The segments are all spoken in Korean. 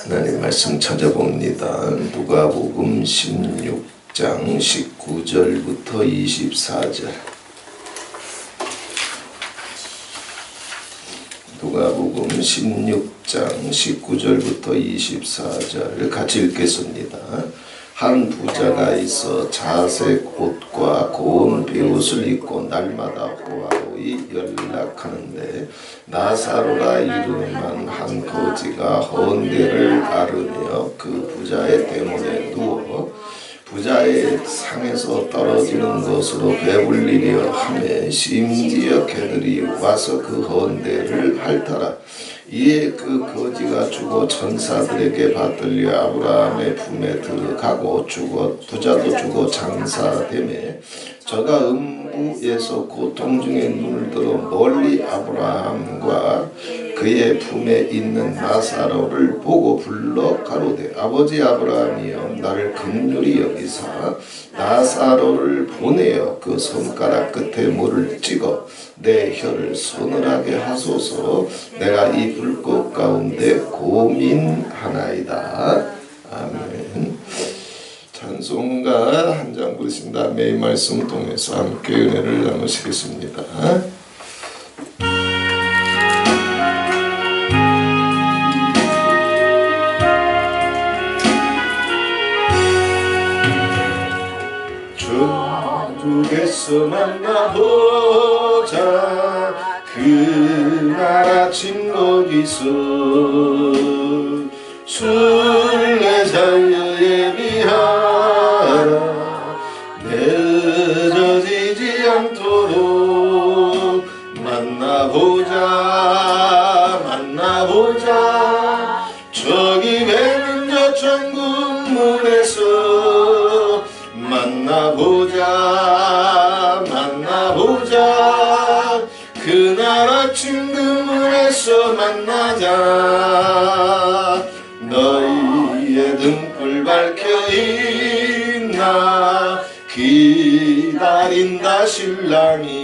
하나님 말씀 찾아봅니다. 누가복음 16장 19절부터 24절. 누가복음 16장 19절부터 24절 같이 읽겠습니다. 한 부자가 있어 자색 옷과 고운 베옷을 입고 날마다 호화호이 연락하는데 나사로라 이름한 한 거지가 헌데를 앓으며 그 부자의 대문에 누워 부자의 상에서 떨어지는 것으로 배불리려 하며 심지어 개들이 와서 그 헌데를 핥아라. 이에 그 거지가 죽어 천사들에게 받들려 아브라함의 품에 들어가고 부자도 죽어 장사되매 저가 음부에서 고통 중에 눈을 들어 멀리 아브라함과 그의 품에 있는 나사로를 보고 불러 가로되 아버지 아브라함이여 나를 긍휼히 여기사 나사로를 보내어 그 손가락 끝에 물을 찍어 내 혀를 서늘하게 하소서. 내가 이 불꽃 가운데 고민하나이다. 아멘. 찬송가 한 장 부르신다. 매일 말씀 통해서 함께 은혜를 나누시겠습니다. 주께서 만나보자. 그날 아침 거기서 순례자여 예비하라. 늦어지지 않도록 만나보자. 저기 뵈는 저 천국문에서 만나보자. 그날 아침 그 문에서 만나자. 너희의 등불 밝혀있나 기다린다 신랑이.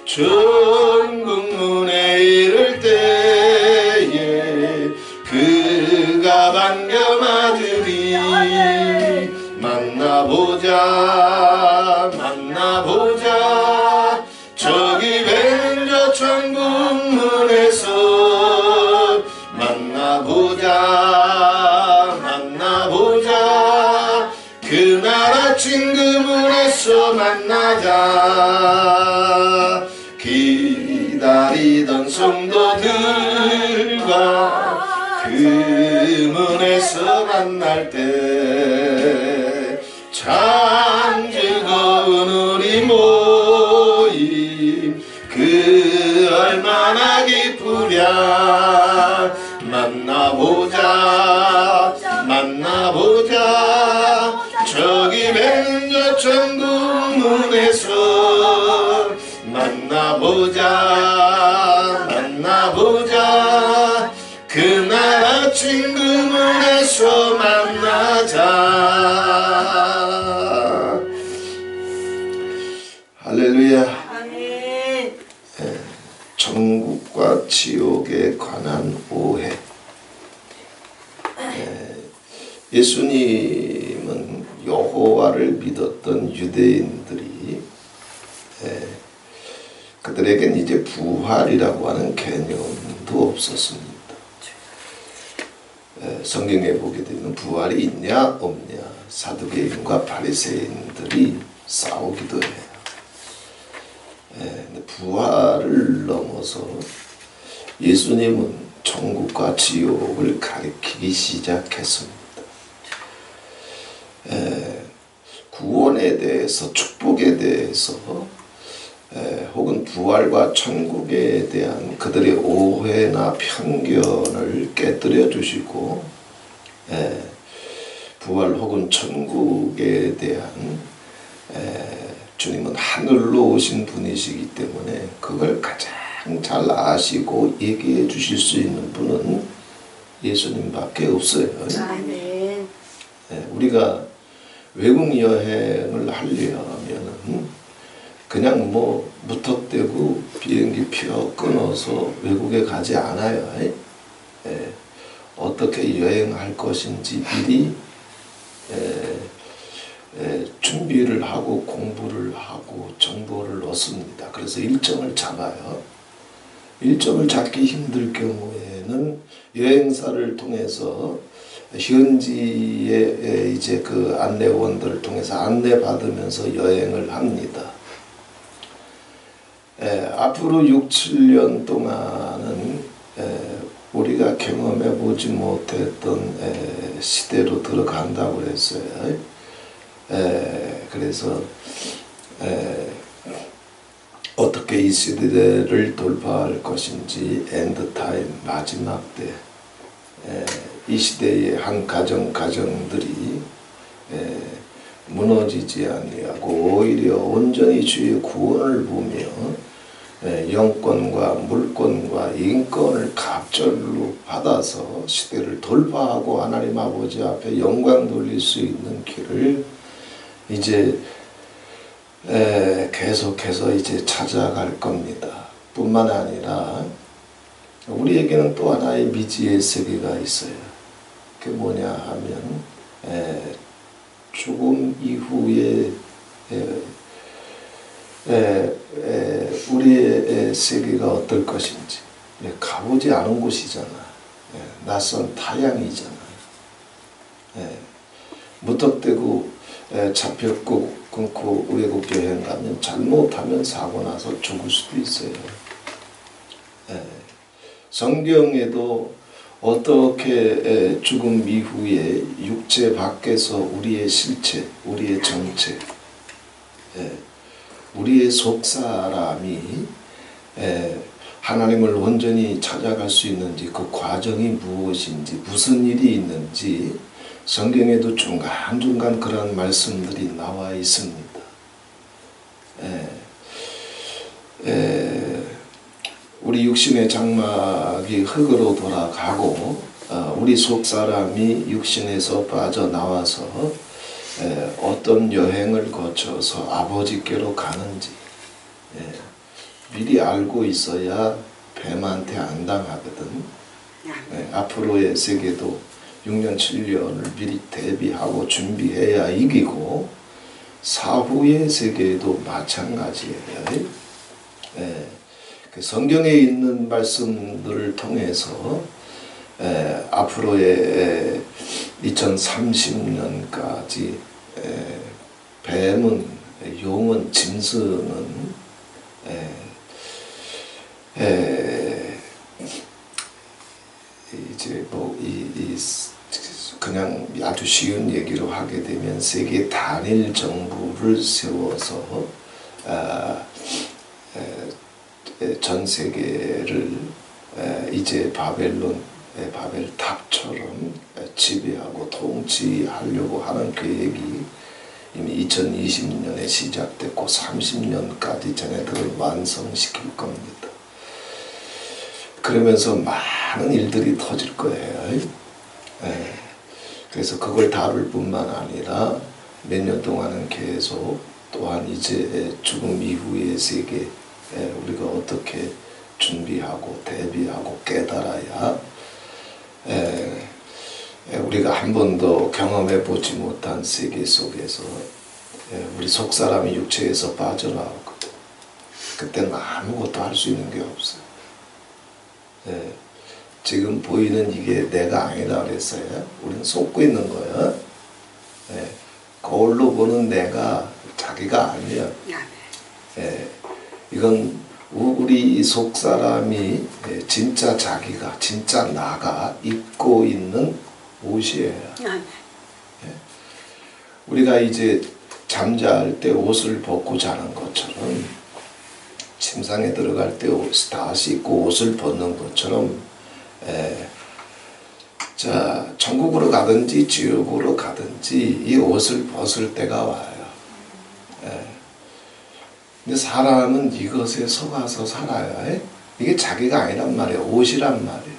천국문에 이를 때에 그가 반겨맞으리. 만나보자. 저기 뵈는 저 천국문에서 만나보자. 그날 아침 그 문에서 만나자. 기다리던 성도들과 그 문에서 만날 때 참 즐거운 우리 모임 그 얼마나 기쁘랴. 만나보자. 저기 ven 저 천국문에서 만나보자. 그날 아침 그 문에서 만나자. 할렐루야. 아멘. 천국과 지옥에 관한 오해. 예수님은 여호와를 믿었던 유대인들이 그들에겐 이제 부활이라고 하는 개념도 없었습니다. 성경에 보게 되면 부활이 있냐 없냐 사두개인과 바리새인들이 싸우기도 해요. 근데 부활을 넘어서 예수님은 천국과 지옥을 가리키기 시작했습니다. 구원에 대해서 축복에 대해서 혹은 부활과 천국에 대한 그들의 오해나 편견을 깨뜨려 주시고 부활 혹은 천국에 대한 주님은 하늘로 오신 분이시기 때문에 그걸 가장 잘 아시고 얘기해 주실 수 있는 분은 예수님밖에 없어요. 아멘. 우리가 외국 여행을 하려면은 그냥 뭐 무턱대고 비행기 표 끊어서 외국에 가지 않아요. 어떻게 여행할 것인지 미리 준비를 하고 공부를 하고 정보를 얻습니다. 그래서 일정을 잡아요. 일정을 잡기 힘들 경우에는 여행사를 통해서 현지의 이제 그 안내원들을 통해서 안내받으면서 여행을 합니다. 앞으로 6, 7년 동안은 우리가 경험해 보지 못했던 시대로 들어간다고 했어요. 그래서 어떻게 이 시대를 돌파할 것인지 엔드타임 마지막 때 이 시대의 한 가정들이 무너지지 아니하고 오히려 온전히 주의 구원을 보며 영권과 물권과 인권을 갑절로 받아서 시대를 돌파하고 하나님 아버지 앞에 영광 돌릴 수 있는 길을 이제 계속해서 이제 찾아갈 겁니다. 뿐만 아니라 우리에게는 또 하나의 미지의 세계가 있어요. 그게 뭐냐 하면 죽음 이후에 우리의 세계가 어떨 것인지 가보지 않은 곳이잖아. 낯선 타향이잖아. 무턱대고 잡혀 끊고 외국 여행 가면 잘못하면 사고 나서 죽을 수도 있어요. 성경에도 어떻게 죽음 이후에 육체 밖에서 우리의 실체, 우리의 정체, 우리의 속사람이 하나님을 온전히 찾아갈 수 있는지 그 과정이 무엇인지 무슨 일이 있는지 성경에도 중간중간 그런 말씀들이 나와 있습니다. 우리 육신의 장막이 흙으로 돌아가고 우리 속사람이 육신에서 빠져나와서 어떤 여행을 거쳐서 아버지께로 가는지 미리 알고 있어야 뱀한테 안 당하거든. 앞으로의 세계도 6년 7년을 미리 대비하고 준비해야 이기고 사후의 세계도 마찬가지예요. 성경에 있는 말씀들을 통해서 앞으로의 2030년까지 뱀은 용은 짐승은 이제 뭐 그냥 아주 쉬운 얘기로 하게 되면 세계 단일 정부를 세워서 전 세계를 이제 바벨 탑처럼 지배하고 통치하려고 하는 계획이 이미 2020년에 시작됐고 30년까지 쟤네들을 완성시킬 겁니다. 그러면서 많은 일들이 터질 거예요. 그래서 그걸 다룰 뿐만 아니라 몇 년 동안은 계속 또한 이제 죽음 이후의 세계 우리가 어떻게 준비하고 대비하고 깨달아야 우리가 한 번도 경험해 보지 못한 세계 속에서 우리 속사람이 육체에서 빠져나오거든. 그때는 아무것도 할 수 있는 게 없어요. 지금 보이는 이게 내가 아니다 그랬어요. 우리는 속고 있는 거야. 거울로 보는 내가 자기가 아니야. 이건 우리 속사람이 진짜 자기가 진짜 나가 입고 있는 옷이에요. 우리가 이제 잠잘 때 옷을 벗고 자는 것처럼 침상에 들어갈 때 다 씻고 옷을 벗는 것처럼 자 천국으로 가든지 지옥으로 가든지 이 옷을 벗을 때가 와요. 근데 사람은 이것에 속아서 살아요. 이게 자기가 아니란 말이에요. 옷이란 말이에요.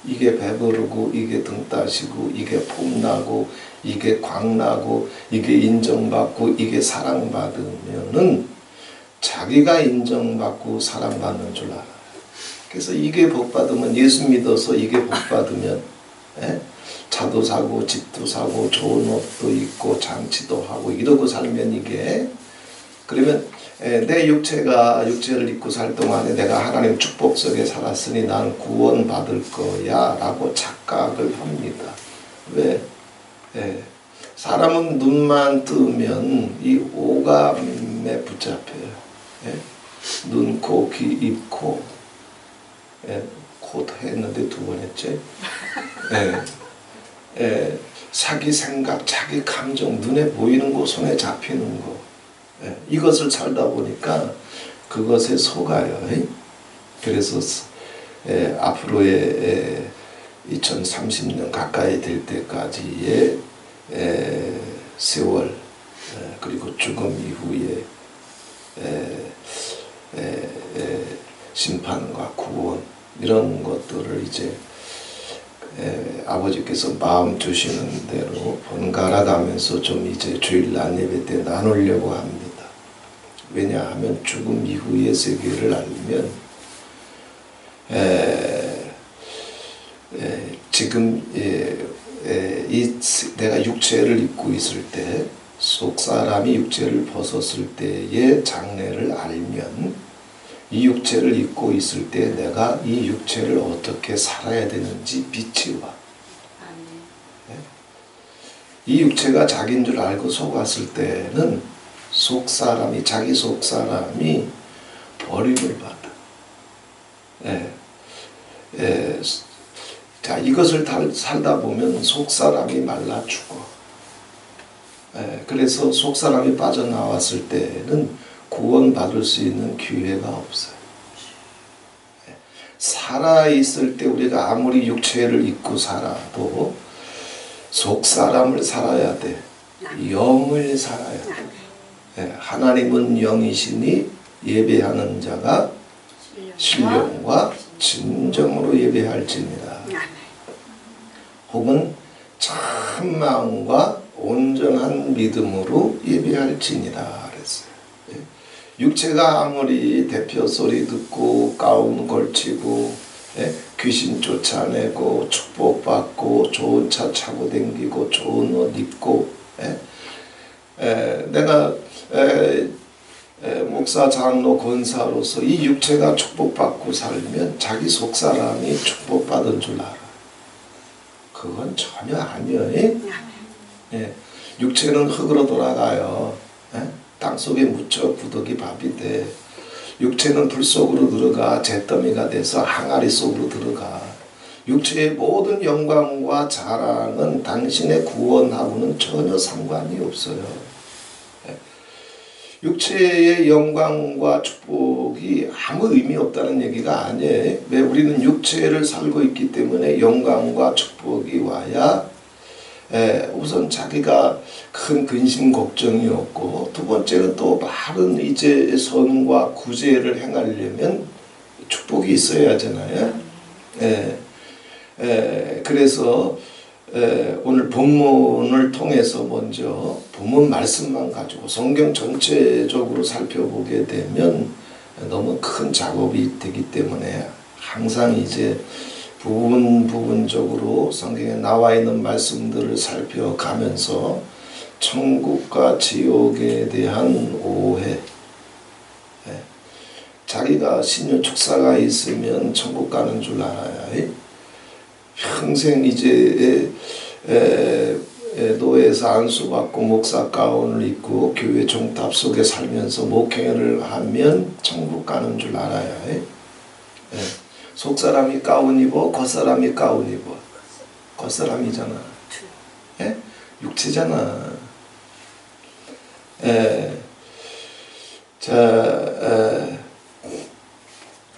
이게 배부르고 이게 등 따시고 이게 폼나고 이게 광나고 이게 인정받고 이게 사랑받으면은 자기가 인정받고 사랑받는 줄 알아요. 그래서 이게 복받으면 예수 믿어서 이게 복받으면 예? 차도 사고 집도 사고 좋은 옷도 입고 잔치도 하고 이러고 살면 이게 그러면 내 육체를 입고 살 동안에 내가 하나님 축복 속에 살았으니 나는 구원받을 거야 라고 착각을 합니다. 왜? 사람은 눈만 뜨면 이 오감에 붙잡혀요. 눈, 코, 귀, 입, 코. 코도 했는데 두 번 했지. 자기 생각, 자기 감정, 눈에 보이는 거, 손에 잡히는 거. 이것을 살다 보니까 그것에 속아요. 그래서 앞으로의 2030년 가까이 될 때까지의 세월 그리고 죽음 이후에 심판과 구원 이런 것들을 이제 아버지께서 마음 주시는 대로 번갈아 가면서 좀 이제 주일날 예배 때 나누려고 합니다. 왜냐하면 죽음 이후의 세계를 알면 지금 내가 육체를 입고 있을 때 속사람이 육체를 벗었을 때의 장래를 알면 이 육체를 입고 있을 때 내가 이 육체를 어떻게 살아야 되는지 빛이 와. 이 육체가 자기인 줄 알고 속았을 때는 자기 속사람이 버림을 받아. 자, 이것을 살다 보면 속사람이 말라 죽어. 그래서 속사람이 빠져나왔을 때는 구원받을 수 있는 기회가 없어요. 살아있을 때 우리가 아무리 육체를 입고 살아도 속사람을 살아야 돼. 영을 살아야 돼. 하나님은 영이시니 예배하는 자가 신령과 진정으로 예배할지니라. 혹은 참 마음과 온전한 믿음으로 예배할지니라 그랬어요. 육체가 아무리 대표 소리 듣고 가운 걸치고 귀신 쫓아내고 축복받고 좋은 차 타고 다니고 좋은 옷 입고 내가 목사, 장로, 권사로서 이 육체가 축복받고 살면 자기 속사람이 축복받은 줄 알아. 그건 전혀 아니에요. 육체는 흙으로 돌아가요. 땅속에 묻혀 구더기 밥이 돼. 육체는 불 속으로 들어가 잿더미가 돼서 항아리 속으로 들어가. 육체의 모든 영광과 자랑은 당신의 구원하고는 전혀 상관이 없어요. 육체의 영광과 축복이 아무 의미 없다는 얘기가 아니에요. 왜? 우리는 육체를 살고 있기 때문에 영광과 축복이 와야 우선 자기가 큰 근심 걱정이 없고, 두 번째는 또 바른 이제 선과 구제를 행하려면 축복이 있어야 하잖아요. 그래서 오늘 본문을 통해서 먼저 본문 말씀만 가지고 성경 전체적으로 살펴보게 되면 너무 큰 작업이 되기 때문에 항상 이제 부분적으로 성경에 나와 있는 말씀들을 살펴가면서 천국과 지옥에 대한 오해, 자기가 신유 축사가 있으면 천국 가는 줄 알아야 해. 평생 이제 노예에서 안수받고 목사 가운을 입고 교회 종탑 속에 살면서 목회를 하면 천국 가는 줄 알아야 해. 속사람이 가운 입어, 겉사람이 가운 입어. 겉사람이잖아. 육체잖아.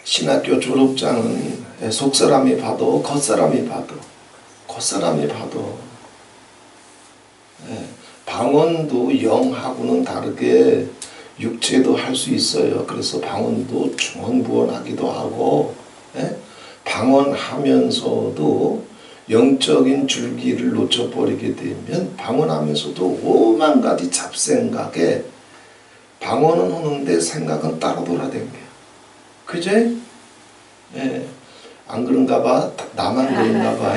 신학교 졸업장은 속사람이 봐도 겉사람이 봐도 겉사람이 봐도 방언도 영하고는 다르게 육체도 할 수 있어요. 그래서 방언도 중언부언하기도 하고 방언하면서도 영적인 줄기를 놓쳐버리게 되면 방언하면서도 오만 가지 잡생각에 방언은 하는데 생각은 따로 돌아다녀요. 그제? 안 그런가 봐. 나만 그런가 봐.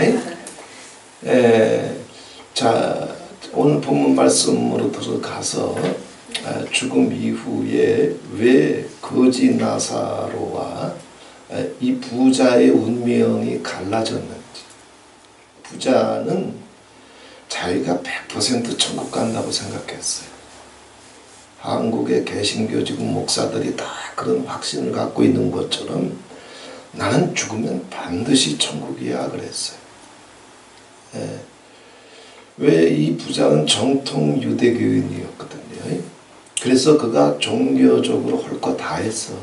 자, 오늘 본문 말씀으로 들어가서 죽음 이후에 왜 거지 나사로와 이 부자의 운명이 갈라졌는지. 부자는 자기가 100% 천국 간다고 생각했어요. 한국의 개신교 지금 목사들이 다 그런 확신을 갖고 있는 것처럼 나는 죽으면 반드시 천국이야 그랬어요. 왜 이 부자는 정통 유대교인이었거든요. 그래서 그가 종교적으로 할 거 다 했어.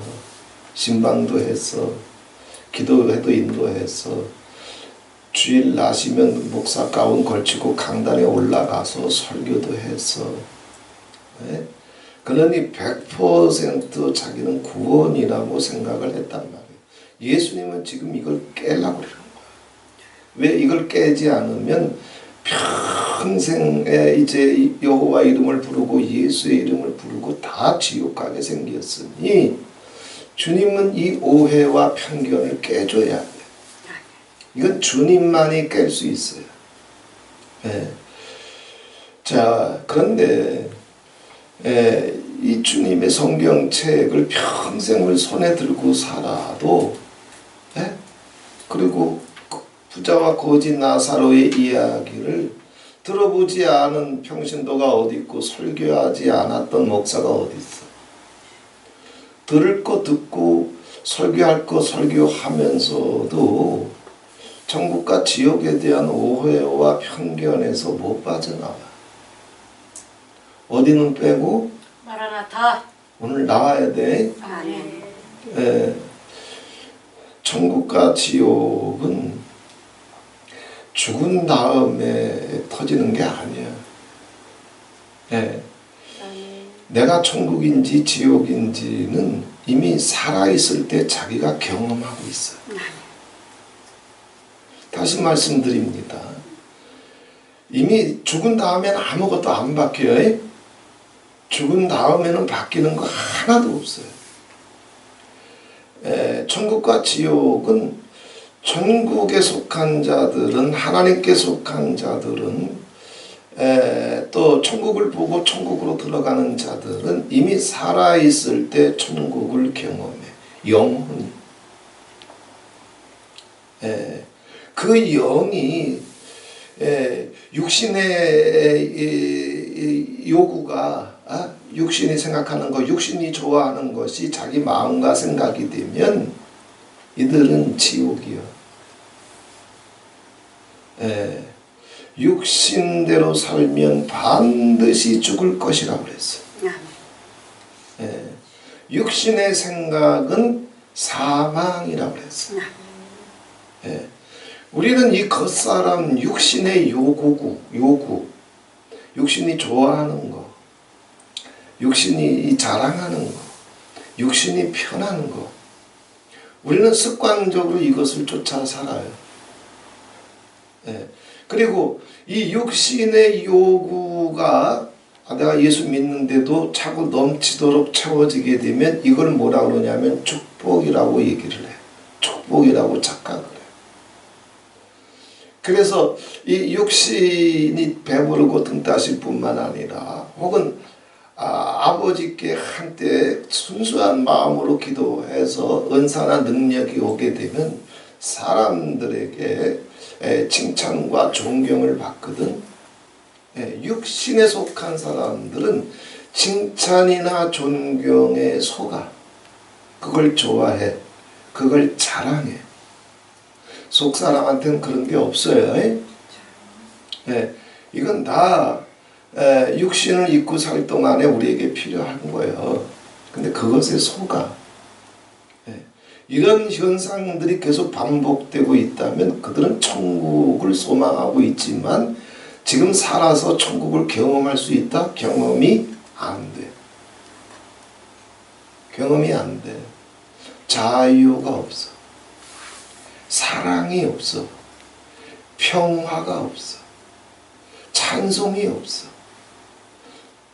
신방도 했어. 기도회도 인도했어. 주일 나시면 목사 가운 걸치고 강단에 올라가서 설교도 했어. 그러니 100% 자기는 구원이라고 생각을 했단 말이에요. 예수님은 지금 이걸 깨려고 그러는 거야. 왜 이걸 깨지 않으면 평생에 이제 여호와 이름을 부르고 예수의 이름을 부르고 다 지옥 가게 생겼으니 주님은 이 오해와 편견을 깨줘야 돼. 이건 주님만이 깰 수 있어요. 자, 그런데 이 주님의 성경책을 평생을 손에 들고 살아도 그리고 부자와 거지 나사로의 이야기를 들어보지 않은 평신도가 어디 있고 설교하지 않았던 목사가 어디 있어. 들을 거 듣고 설교할 거 설교하면서도 천국과 지옥에 대한 오해와 편견에서 못 빠져나와. 어디는 빼고 마라나타. 오늘 나와야 돼. 천국과 지옥은 죽은 다음에 터지는 게 아니야. 내가 천국인지 지옥인지는 이미 살아있을 때 자기가 경험하고 있어. 다시 말씀드립니다. 이미 죽은 다음에는 아무것도 안 바뀌어요. 죽은 다음에는 바뀌는 거 하나도 없어요. 천국과 지옥은 천국에 속한 자들은, 하나님께 속한 자들은, 또 천국을 보고 천국으로 들어가는 자들은 이미 살아있을 때 천국을 경험해. 영혼이. 그 영이 육신의 요구가, 육신이 생각하는 것, 육신이 좋아하는 것이 자기 마음과 생각이 되면 이들은 지옥이요. 육신대로 살면 반드시 죽을 것이라고 그랬어요. 육신의 생각은 사망이라고 그랬어요. 우리는 이 겉사람 육신의 요구, 육신이 좋아하는 거, 육신이 자랑하는 거, 육신이 편한 거, 우리는 습관적으로 이것을 쫓아 살아요. 그리고 이 육신의 요구가 내가 예수 믿는데도 차고 넘치도록 채워지게 되면 이걸 뭐라 그러냐면 축복이라고 얘기를 해. 축복이라고 착각을 해. 그래서 이 육신이 배부르고 등 따실 뿐만 아니라 혹은 아버지께 한때 순수한 마음으로 기도해서 은사나 능력이 오게 되면 사람들에게 칭찬과 존경을 받거든. 육신에 속한 사람들은 칭찬이나 존경에 속아. 그걸 좋아해. 그걸 자랑해. 속 사람한테는 그런 게 없어요. 이건 다 육신을 입고 살 동안에 우리에게 필요한 거예요. 근데 그것에 속아. 이런 현상들이 계속 반복되고 있다면 그들은 천국을 소망하고 있지만 지금 살아서 천국을 경험할 수 있다? 경험이 안 돼. 경험이 안 돼. 자유가 없어. 사랑이 없어. 평화가 없어. 찬송이 없어.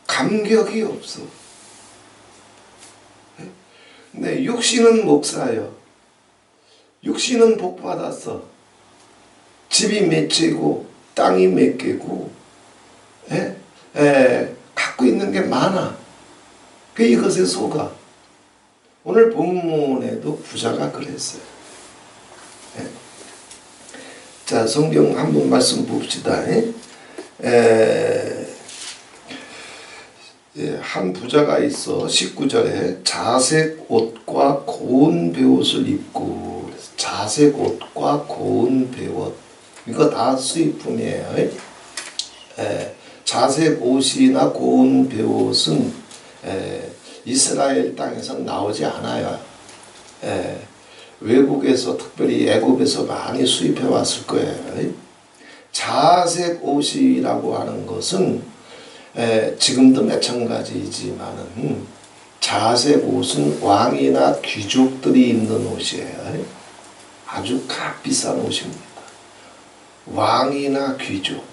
감격이 없어. 근데 육신은 목사요. 육신은 복 받았어. 집이 맺히고 땅이 몇 개고 갖고 있는 게 많아. 그 이것에 속아. 오늘 본문에도 부자가 그랬어요. 자, 성경 한번 말씀 봅시다. 한 부자가 있어 19절에 자색 옷과 고운 베옷을 입고, 자색 옷과 고운 베옷, 이거 다 수입품이에요. 자색 옷이나 고운 베옷은 이스라엘 땅에서 나오지 않아요. 외국에서, 특별히 애굽에서 많이 수입해 왔을 거예요. 자색 옷이라고 하는 것은 지금도 마찬가지이지만은 자색 옷은 왕이나 귀족들이 입는 옷이에요. 아주 값비싼 옷입니다. 왕이나 귀족,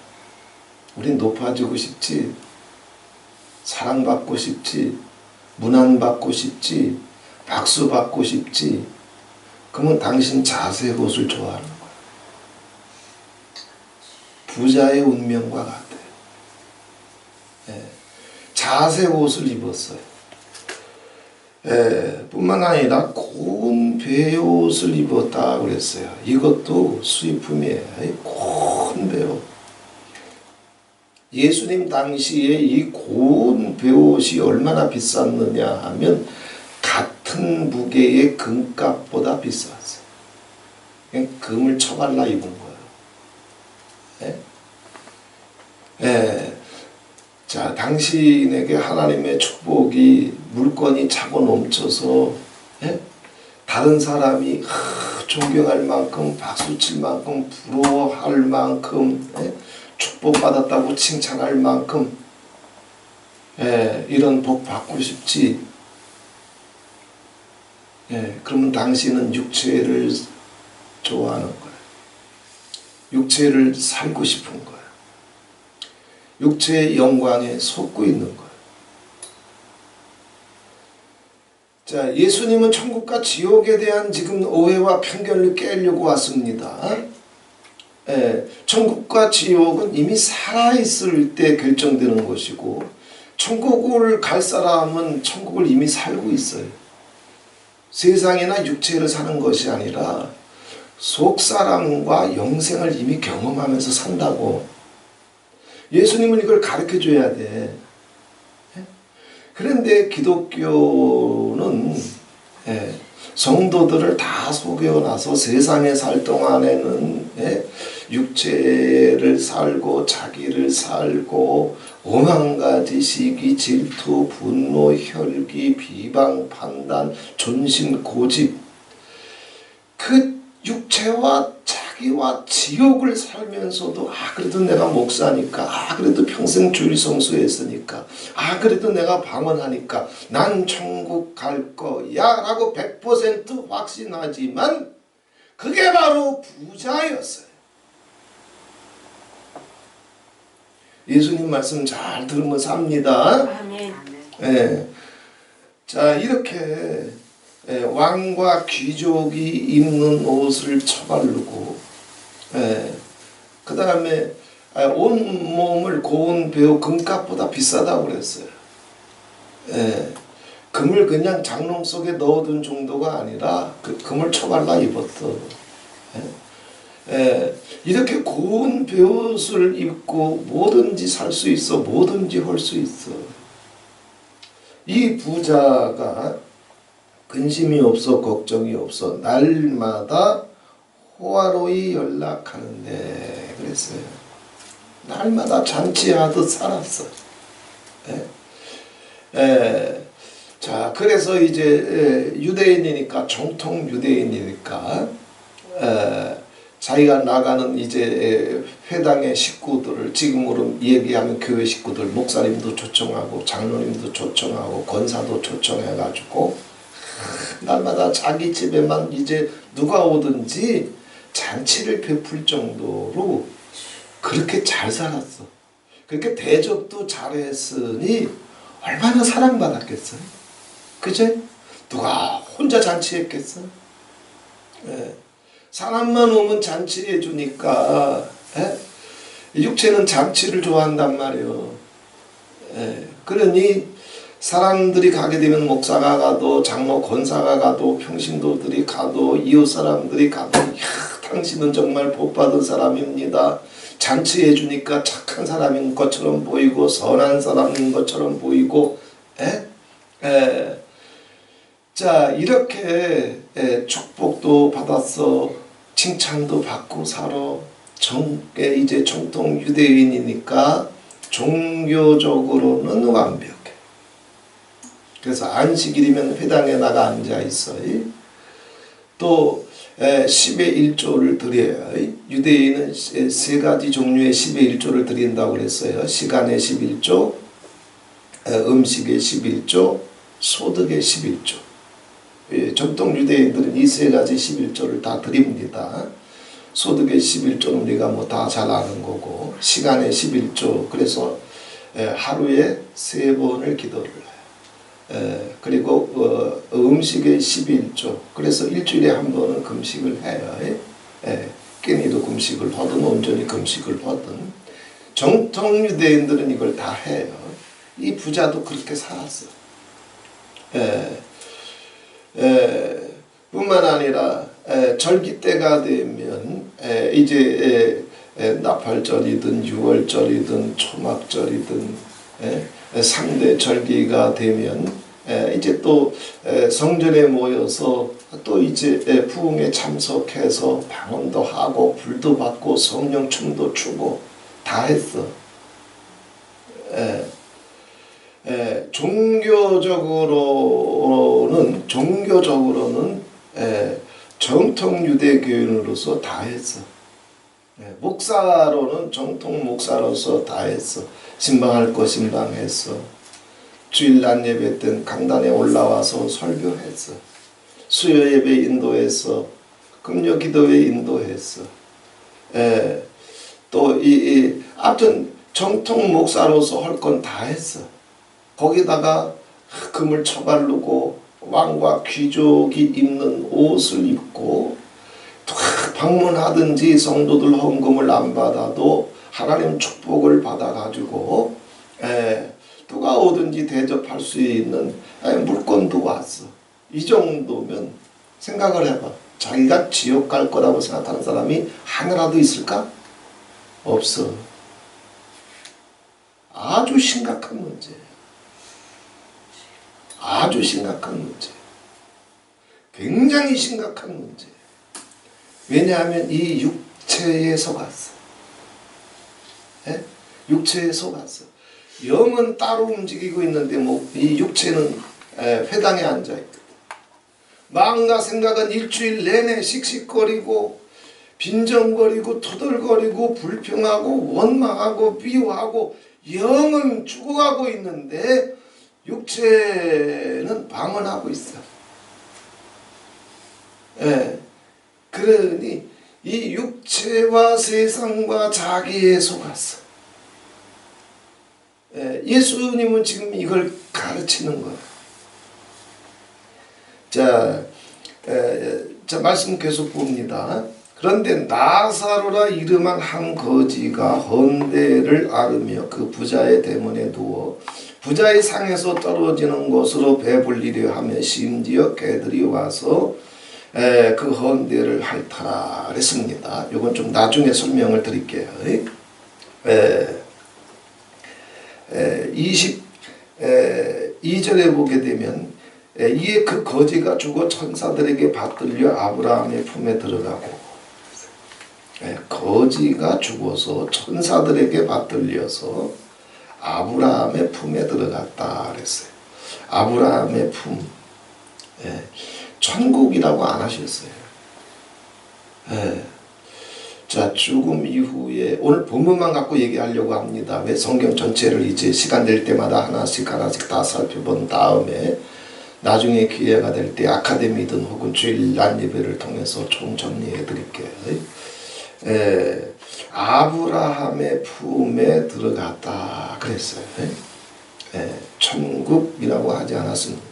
우린 높아지고 싶지, 사랑받고 싶지, 문안받고 싶지, 박수받고 싶지, 그러면 당신 자색 옷을 좋아하는 거야. 부자의 운명과 같아요. 자색 옷을 입었어요. 뿐만 아니라 고운 베옷을 입었다 그랬어요. 이것도 수입품이에요. 고운 베옷. 예수님 당시에 이 고운 베옷이 얼마나 비쌌느냐 하면 같은 무게의 금값보다 비쌌어요. 그냥 금을 쳐발라 입은 거예요. 자, 당신에게 하나님의 축복이, 물건이 차고 넘쳐서 다른 사람이 존경할 만큼, 박수칠 만큼, 부러워할 만큼, 축복받았다고 칭찬할 만큼 이런 복 받고 싶지. 그러면 당신은 육체를 좋아하는 거예요. 육체를 살고 싶은 거예요. 육체의 영광에 속고 있는 거예요. 자, 예수님은 천국과 지옥에 대한 지금 오해와 편견을 깨려고 왔습니다. 천국과 지옥은 이미 살아있을 때 결정되는 것이고, 천국을 갈 사람은 천국을 이미 살고 있어요. 세상이나 육체를 사는 것이 아니라 속사람과 영생을 이미 경험하면서 산다고. 예수님은 이걸 가르쳐 줘야 돼. 그런데 기독교는 성도들을 다 속여놔서 세상에 살 동안에는 육체를 살고 자기를 살고 오만 가지 시기, 질투, 분노, 혈기, 비방, 판단, 존심, 고집, 그 육체와 자기와 지옥을 살면서도 그래도 내가 목사니까, 그래도 평생 주일 성수했으니까, 그래도 내가 방언하니까 난 천국 갈 거야 라고 100% 확신하지만 그게 바로 부자였어요. 예수님 말씀 잘 들으면서 합니다. 아멘. 자, 이렇게 왕과 귀족이 입는 옷을 처바르고, 그 다음에 온몸을 고운 베옷, 금값보다 비싸다고 그랬어요. 금을 그냥 장롱 속에 넣어둔 정도가 아니라 그 금을 처발라 입었어. 이렇게 고운 베옷을 입고 뭐든지 살 수 있어, 뭐든지 할 수 있어. 이 부자가 근심이 없어, 걱정이 없어, 날마다 호화로이 연락하는데 그랬어요. 날마다 잔치하듯 살았어. 자, 그래서 이제 유대인이니까, 정통 유대인이니까 자기가 나가는 이제 회당의 식구들을, 지금으로 얘기하면 교회 식구들, 목사님도 초청하고 장로님도 초청하고 권사도 초청해가지고 날마다 자기 집에만 이제 누가 오든지 잔치를 베풀 정도로 그렇게 잘 살았어. 그렇게 대접도 잘했으니 얼마나 사랑받았겠어요. 그죠? 누가 혼자 잔치했겠어? 사람만 오면 잔치해 주니까 육체는 잔치를 좋아한단 말이에요. 그러니 사람들이 가게 되면 목사가 가도 장로 권사가 가도 평신도들이 가도 이웃 사람들이 가도 당신은 정말 복받은 사람입니다. 잔치해 주니까 착한 사람인 것처럼 보이고 선한 사람인 것처럼 보이고 자 이렇게 축복도 받았어. 칭찬도 받고 살아. 이제 정통 유대인이니까 종교적으로는 완벽해. 그래서 안식일이면 회당에 나가 앉아 있어. 또 10의 1조를 드려요. 유대인은 세 가지 종류의 10의 1조를 드린다고 그랬어요. 시간의 11조, 음식의 11조, 소득의 11조. 전통 유대인들은 이 세 가지 11조를 다 드립니다. 소득의 11조는 우리가 뭐 다 잘 아는 거고, 시간의 11조, 그래서 하루에 3번을 기도를 해요. 그리고 음식의 11조, 그래서 일주일에 한 번은 금식을 해요. 끼니도 금식을 하든 온전히 금식을 하든 정통 유대인들은 이걸 다 해요. 이 부자도 그렇게 살았어. 뿐만 아니라 절기 때가 되면 이제 나팔절이든 6월절이든 초막절이든 3대 절기가 되면 이제 또 성전에 모여서 또 이제 부흥에 참석해서 방언도 하고 불도 받고 성령 춤도 추고 다 했어. 종교적으로는 정통 유대교인으로서 다 했어. 목사로는 정통 목사로서 다 했어. 신방할 거 신방했어. 주일 낮 예배 때 강단에 올라와서 설교했어. 수요 예배 인도했어. 금요 기도회 인도했어. 또 하여튼 정통 목사로서 할 건 다 했어. 거기다가 금을 처바르고 왕과 귀족이 입는 옷을 입고 방문하든지 성도들 헌금을 안 받아도 하나님 축복을 받아가지고 누가 오든지 대접할 수 있는 물건도 왔어. 이 정도면 생각을 해봐. 자기가 지옥 갈 거라고 생각하는 사람이 하나라도 있을까? 없어. 아주 심각한 문제예요. 아주 심각한 문제. 굉장히 심각한 문제. 왜냐하면 이 육체에 속았어. 육체에 속았어. 영은 따로 움직이고 있는데 이 육체는 회당에 앉아있거든. 마음과 생각은 일주일 내내 씩씩거리고 빈정거리고 토들거리고 불평하고 원망하고 미워하고 영은 죽어가고 있는데 육체는 방언하고 있어. 그러니 이 육체와 세상과 자기에 속았어. 예수님은 지금 이걸 가르치는 거야. 자, 말씀 계속 봅니다. 그런데 나사로라 이름한 한 거지가 헌대를 앓으며 그 부자의 대문에 누워 부자의 상에서 떨어지는 곳으로 배불리려 하며 심지어 개들이 와서 그 헌대를 핥아라 그랬습니다. 이건 좀 나중에 설명을 드릴게요. 22절에 보게 되면 이에 그 거지가 죽어 천사들에게 받들려 아브라함의 품에 들어가고 거지가 죽어서 천사들에게 받들려서 아브라함의 품에 들어갔다 그랬어요. 아브라함의 품. 천국이라고 안 하셨어요. 자, 죽음 이후에 오늘 본문만 갖고 얘기하려고 합니다. 왜 성경 전체를 이제 시간 될 때마다 하나씩 다 살펴본 다음에 나중에 기회가 될 때 아카데미든 혹은 주일 날 예배를 통해서 좀 정리해 드릴게요. 아브라함의 품에 들어갔다 그랬어요. 천국이라고 하지 않았습니다.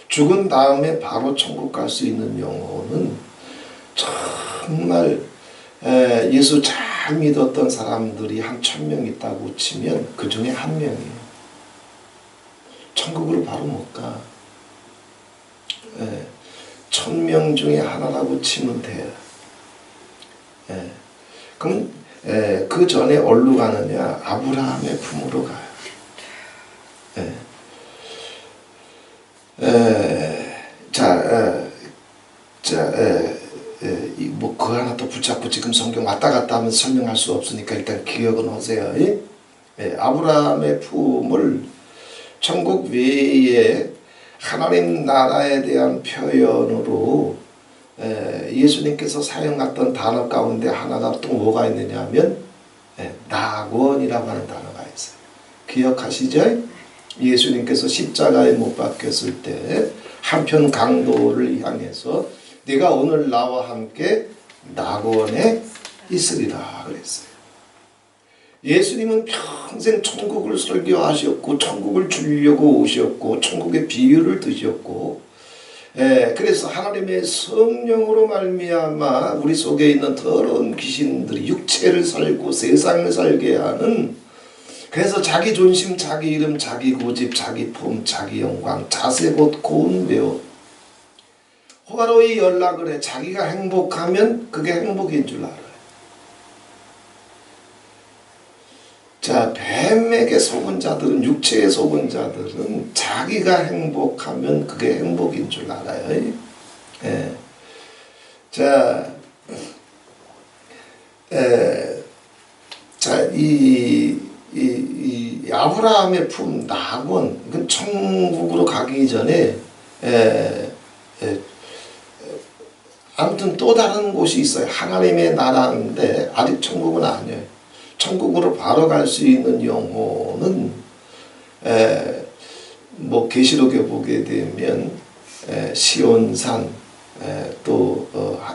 죽은 다음에 바로 천국 갈 수 있는 영혼은 정말 예수 잘 잘 믿었던 사람들이 한 1000명 있다고 치면 그 중에 한 명이에요. 천국으로 바로 못 가. 1000명 중에 하나라고 치면 돼요. 그럼 그 전에 어디로 가느냐? 아브라함의 품으로 가요. 뭐 그 하나 또 붙잡고 지금 성경 왔다 갔다 하면서 설명할 수 없으니까 일단 기억은 하세요. 아브라함의 품을 천국 외에 하나님 나라에 대한 표현으로 예수님께서 사용했던 단어 가운데 하나가 또 뭐가 있느냐 하면 낙원이라고 하는 단어가 있어요. 기억하시죠? 예수님께서 십자가에 못 박혔을 때 한편 강도를 향해서 네가 오늘 나와 함께 낙원에 있으리라 그랬어요. 예수님은 평생 천국을 설교하셨고 천국을 주려고 오셨고 천국의 비유를 드셨고 그래서 하나님의 성령으로 말미암아 우리 속에 있는 더러운 귀신들이 육체를 살고 세상을 살게 하는, 그래서 자기 존심, 자기 이름, 자기 고집, 자기 폼, 자기 영광, 자세 곧 고운 배우, 호가로이 연락을 해. 자기가 행복하면 그게 행복인 줄 알아요. 자, 뱀에게 속은 자들은, 육체에 속은 자들은 자기가 행복하면 그게 행복인 줄 알아요. 이 아브라함의 품 낙원, 이건 천국으로 가기 전에 아무튼 또 다른 곳이 있어요. 하나님의 나라인데 아직 천국은 아니에요. 천국으로 바로 갈 수 있는 영혼은 뭐 계시록에 보게 되면 시온산, 또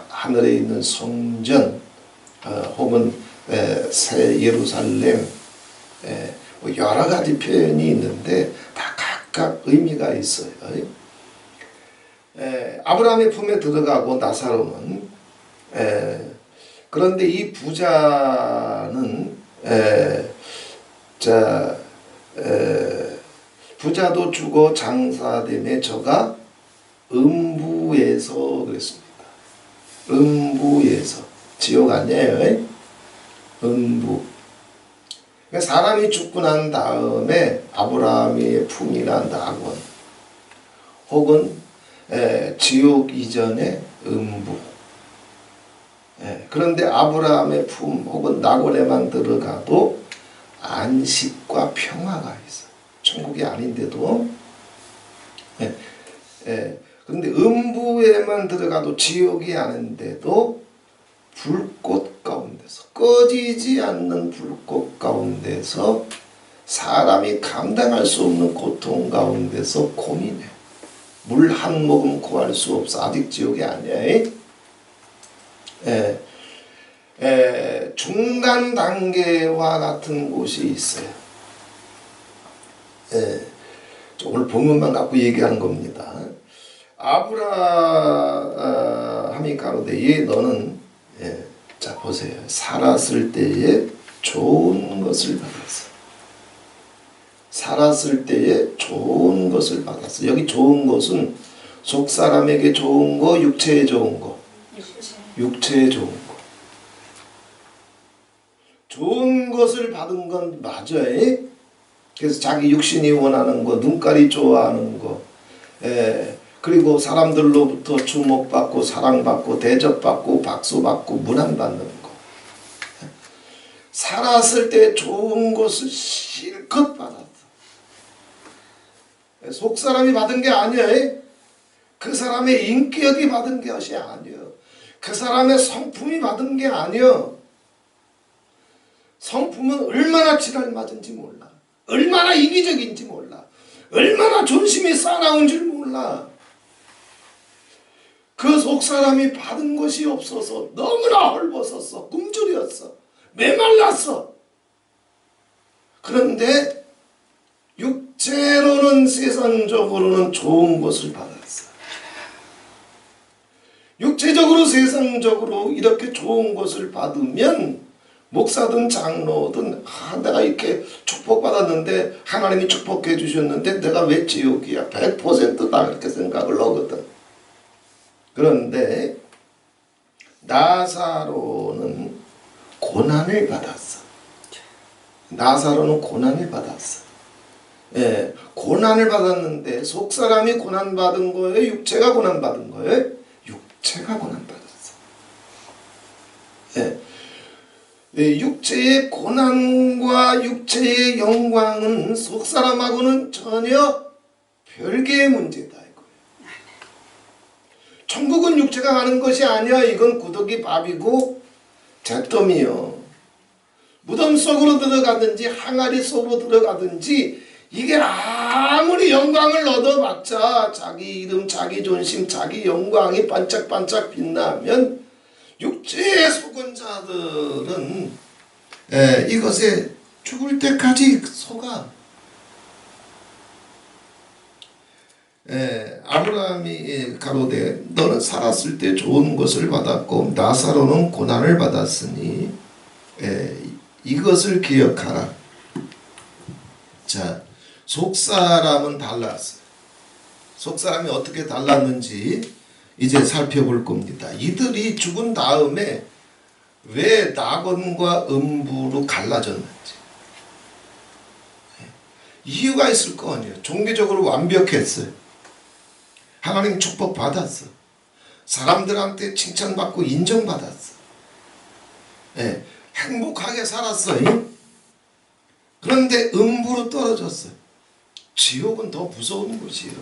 하늘에 있는 성전, 혹은 새 예루살렘, 뭐 여러 가지 표현이 있는데 다 각각 의미가 있어요. 아브라함의 품에 들어가고 나사로는, 그런데 이 부자는 부자도 죽어 장사됨에 저가 음부에서 그랬습니다. 음부에서, 지옥 아니에요. 음부. 그러니까 사람이 죽고 난 다음에 아브라함의 품이란 낙원, 혹은 지옥 이전의 음부. 그런데 아브라함의 품 혹은 낙원에만 들어가도 안식과 평화가 있어요. 천국이 아닌데도. 그런데 음부에만 들어가도, 지옥이 아닌데도 불꽃 가운데서, 꺼지지 않는 불꽃 가운데서 사람이 감당할 수 없는 고통 가운데서 고민해. 물 한 모금 구할 수 없어. 아직 지옥이 아니야. 중간 단계와 같은 곳이 있어요. 오늘 본문만 갖고 얘기하는 겁니다. 아브라함이 가로되 너는, 자 보세요. 살았을 때에 좋은 것을 받았어. 살았을 때에 좋은 것을 받았어. 여기 좋은 것은 속 사람에게 좋은 거, 육체에 좋은 거. 육체에 좋은 거. 좋은 것을 받은 건 맞아요. 그래서 자기 육신이 원하는 거, 눈깔이 좋아하는 거, 그리고 사람들로부터 주목받고 사랑받고 대접받고 박수받고 문안받는 거. 살았을 때 좋은 것을 실컷 받았어. 속 사람이 받은 게 아니야. 그 사람의 인격이 받은 것이 아니야. 그 사람의 성품이 받은 게 아니야. 성품은 얼마나 지랄맞은지 몰라. 얼마나 이기적인지 몰라. 얼마나 존심이 싸나운 줄 몰라. 그 속사람이 받은 것이 없어서 너무나 헐벗었어. 굶주렸어. 메말랐어. 그런데 육체로는, 세상적으로는 좋은 것을 받았어. 육체적으로 세상적으로 이렇게 좋은 것을 받으면 목사든 장로든 내가 이렇게 축복받았는데 하나님이 축복해 주셨는데 내가 왜 지옥이야? 100%다 그렇게 생각을 하거든. 그런데 나사로는 고난을 받았어. 나사로는 고난을 받았어. 예, 고난을 받았는데 속사람이 고난받은 거예요? 육체가 고난받은 거예요? 육체가 고난받았어. 예. 육체의 고난과 육체의 영광은 속사람하고는 전혀 별개의 문제다 이거예요. 천국은 육체가 가는 것이 아니야. 이건 구더기 밥이고 잿더미요. 무덤 속으로 들어가든지 항아리 속으로 들어가든지 이게 아무리 영광을 얻어봤자 자기 이름, 자기 존심, 자기 영광이 반짝반짝 빛나면 육체에 속은 자들은 이것에 죽을 때까지 속아. 아브라함이 가로되 너는 살았을 때 좋은 것을 받았고 나사로는 고난을 받았으니 이것을 기억하라. 자, 속사람은 달랐어요. 속사람이 어떻게 달랐는지 이제 살펴볼 겁니다. 이들이 죽은 다음에 왜 낙원과 음부로 갈라졌는지 이유가 있을 거 아니에요. 종교적으로 완벽했어요. 하나님 축복 받았어. 사람들한테 칭찬받고 인정받았어. 행복하게 살았어요. 그런데 음부로 떨어졌어요. 지옥은 더 무서운 곳이에요.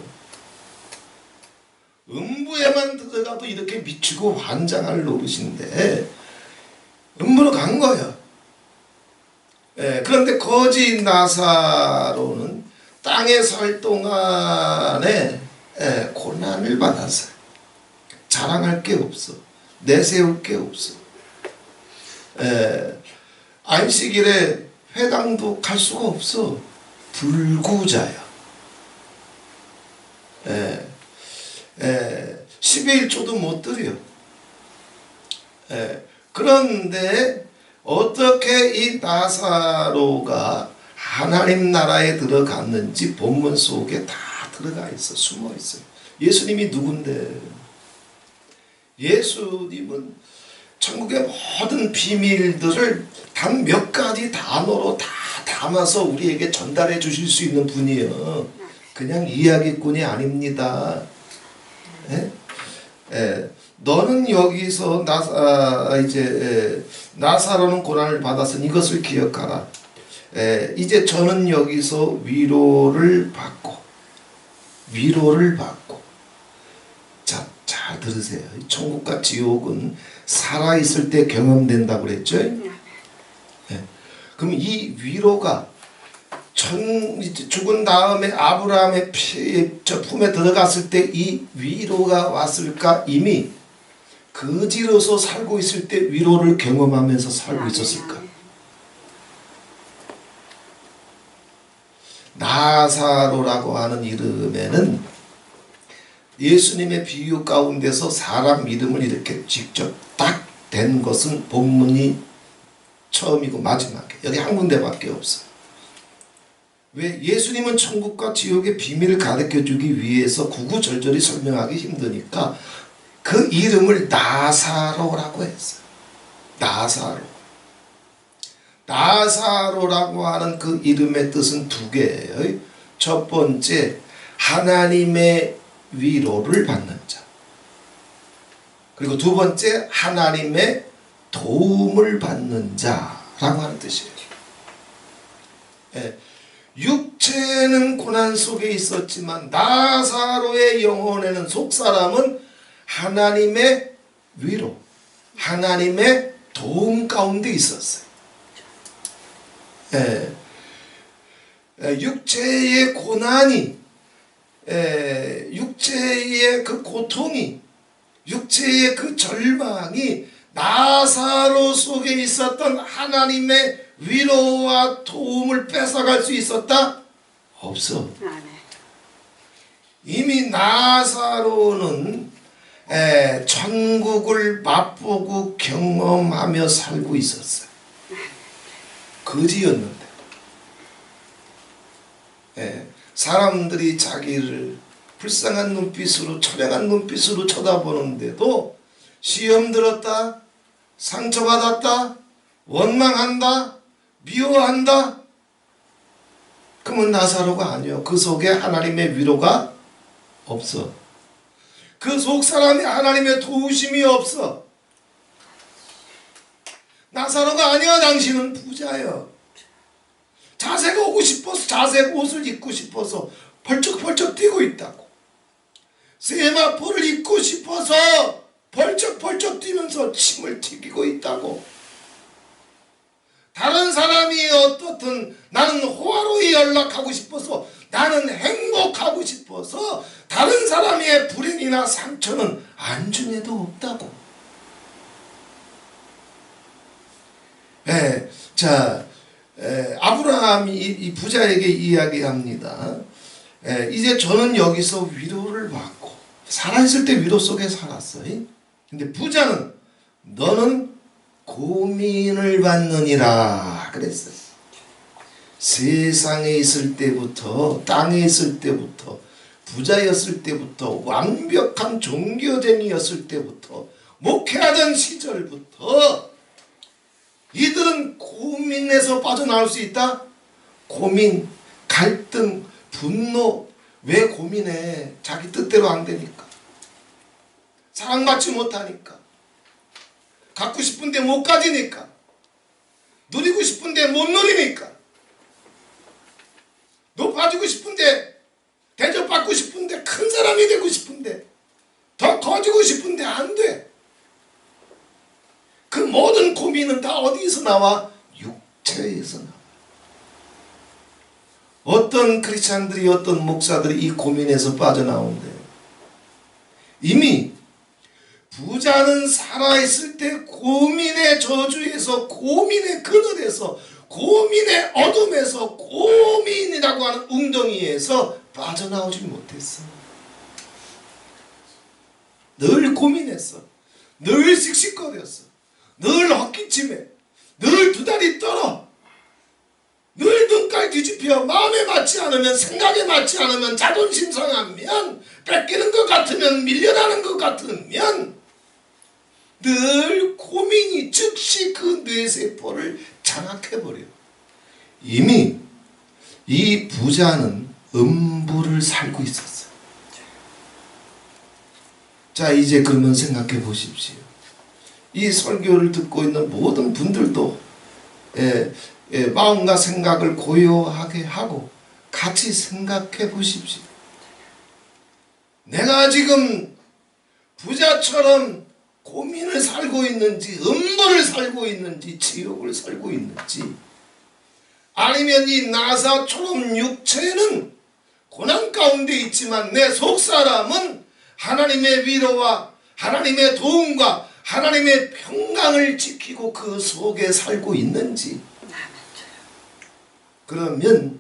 음부에만 들어가도 이렇게 미치고 환장할 노릇인데 음부로 간 거예요. 그런데 거지 나사로는 땅에 살 동안에 고난을 받았어요. 자랑할 게 없어. 내세울 게 없어. 안식일에 회당도 갈 수가 없어. 불구자야. 11조도 못 드려. 그런데 어떻게 이 나사로가 하나님 나라에 들어갔는지 본문 속에 다 들어가 있어. 숨어 있어요. 예수님이 누군데? 예수님은 천국의 모든 비밀들을 단 몇 가지 단어로 다 담아서 우리에게 전달해 주실 수 있는 분이에요. 그냥 이야기꾼이 아닙니다. 너는 여기서 나사로는 고난을 받았으니 이것을 기억하라. 이제 저는 여기서 위로를 받고 자, 잘 들으세요. 천국과 지옥은 살아있을 때 경험된다고 그랬죠? 그럼 이 위로가 죽은 다음에 아브라함의 품에 들어갔을 때 이 위로가 왔을까? 이미 거지로서 살고 있을 때 위로를 경험하면서 살고 있었을까? 나사로라고 하는 이름에는 예수님의 비유 가운데서 사람 이름을 이렇게 직접 딱 댄 것은 본문이 처음이고 마지막에 여기 한 군데밖에 없어요. 왜? 예수님은 천국과 지옥의 비밀을 가르쳐주기 위해서 구구절절히 설명하기 힘드니까 그 이름을 나사로라고 했어요. 나사로라고 하는 그 이름의 뜻은 두 개예요. 첫 번째, 하나님의 위로를 받는 자. 그리고 두 번째, 하나님의 도움을 받는 자라고 하는 뜻이에요. 육체는 고난 속에 있었지만 나사로의 영혼에는 속사람은 하나님의 위로, 하나님의 도움 가운데 있었어요. 육체의 고난이, 육체의 그 고통이, 육체의 그 절망이 나사로 속에 있었던 하나님의 위로와 도움을 뺏어갈 수 있었다? 없어. 이미 나사로는 천국을 맛보고 경험하며 살고 있었어요. 거지였는데, 예, 사람들이 자기를 불쌍한 눈빛으로, 처량한 눈빛으로 쳐다보는데도 시험 들었다, 상처받았다, 원망한다, 미워한다. 그러면 나사로가 아니요. 그 속에 하나님의 위로가 없어. 그 속 사람이 하나님의 도우심이 없어. 나사로가 아니야. 당신은 부자여. 자색 오고 싶어서, 자색 옷을 입고 싶어서 벌쩍벌쩍 뛰고 있다고. 세마포를 입고 싶어서 벌쩍벌쩍 뛰면서 침을 튀기고 있다고. 다른 사람이 어떻든 나는 호화로이 연락하고 싶어서, 나는 행복하고 싶어서 다른 사람의 불행이나 상처는 안중에도 없다고. 아브라함이 이 부자에게 이야기합니다. 이제 저는 여기서 위로를 받고, 살아있을 때 위로 속에 살았어요. 근데 부자는 너는 고민을 받느니라 그랬어요. 세상에 있을 때부터, 땅에 있을 때부터, 부자였을 때부터, 완벽한 종교쟁이였을 때부터, 목회하던 시절부터 이들은 고민에서 빠져나올 수 있다? 고민, 갈등, 분노. 왜 고민해? 자기 뜻대로 안 되니까, 사랑받지 못하니까, 갖고 싶은데 못 가지니까, 누리고 싶은데 못 누리니까, 높아지고 싶은데, 대접받고 싶은데, 큰 사람이 되고 싶은데, 더 커지고 싶은데 안 돼. 그 모든 고민은 다 어디서 나와? 육체에서 나와. 어떤 크리스찬들이, 어떤 목사들이 이 고민에서 빠져나온대요. 이미 부자는 살아있을 때 고민의 저주에서, 고민의 그늘에서, 고민의 어둠에서, 고민이라고 하는 웅덩이에서 빠져나오지 못했어. 늘 고민했어. 늘 씩씩거렸어. 늘 헛기침해. 늘 두 다리 떨어. 늘 눈깔 뒤집혀. 마음에 맞지 않으면, 생각에 맞지 않으면, 자존심 상하면, 뺏기는 것 같으면, 밀려나는 것 같으면 늘 고민이 즉시 그 뇌세포를 장악해버려. 이미 이 부자는 음부를 살고 있었어. 자, 이제 그러면 생각해 보십시오. 이 설교를 듣고 있는 모든 분들도 마음과 생각을 고요하게 하고 같이 생각해 보십시오. 내가 지금 부자처럼 고민을 살고 있는지, 음부를 살고 있는지, 지옥을 살고 있는지, 아니면 이 나사처럼 육체는 고난 가운데 있지만 내 속사람은 하나님의 위로와 하나님의 도움과 하나님의 평강을 지키고 그 속에 살고 있는지. 그러면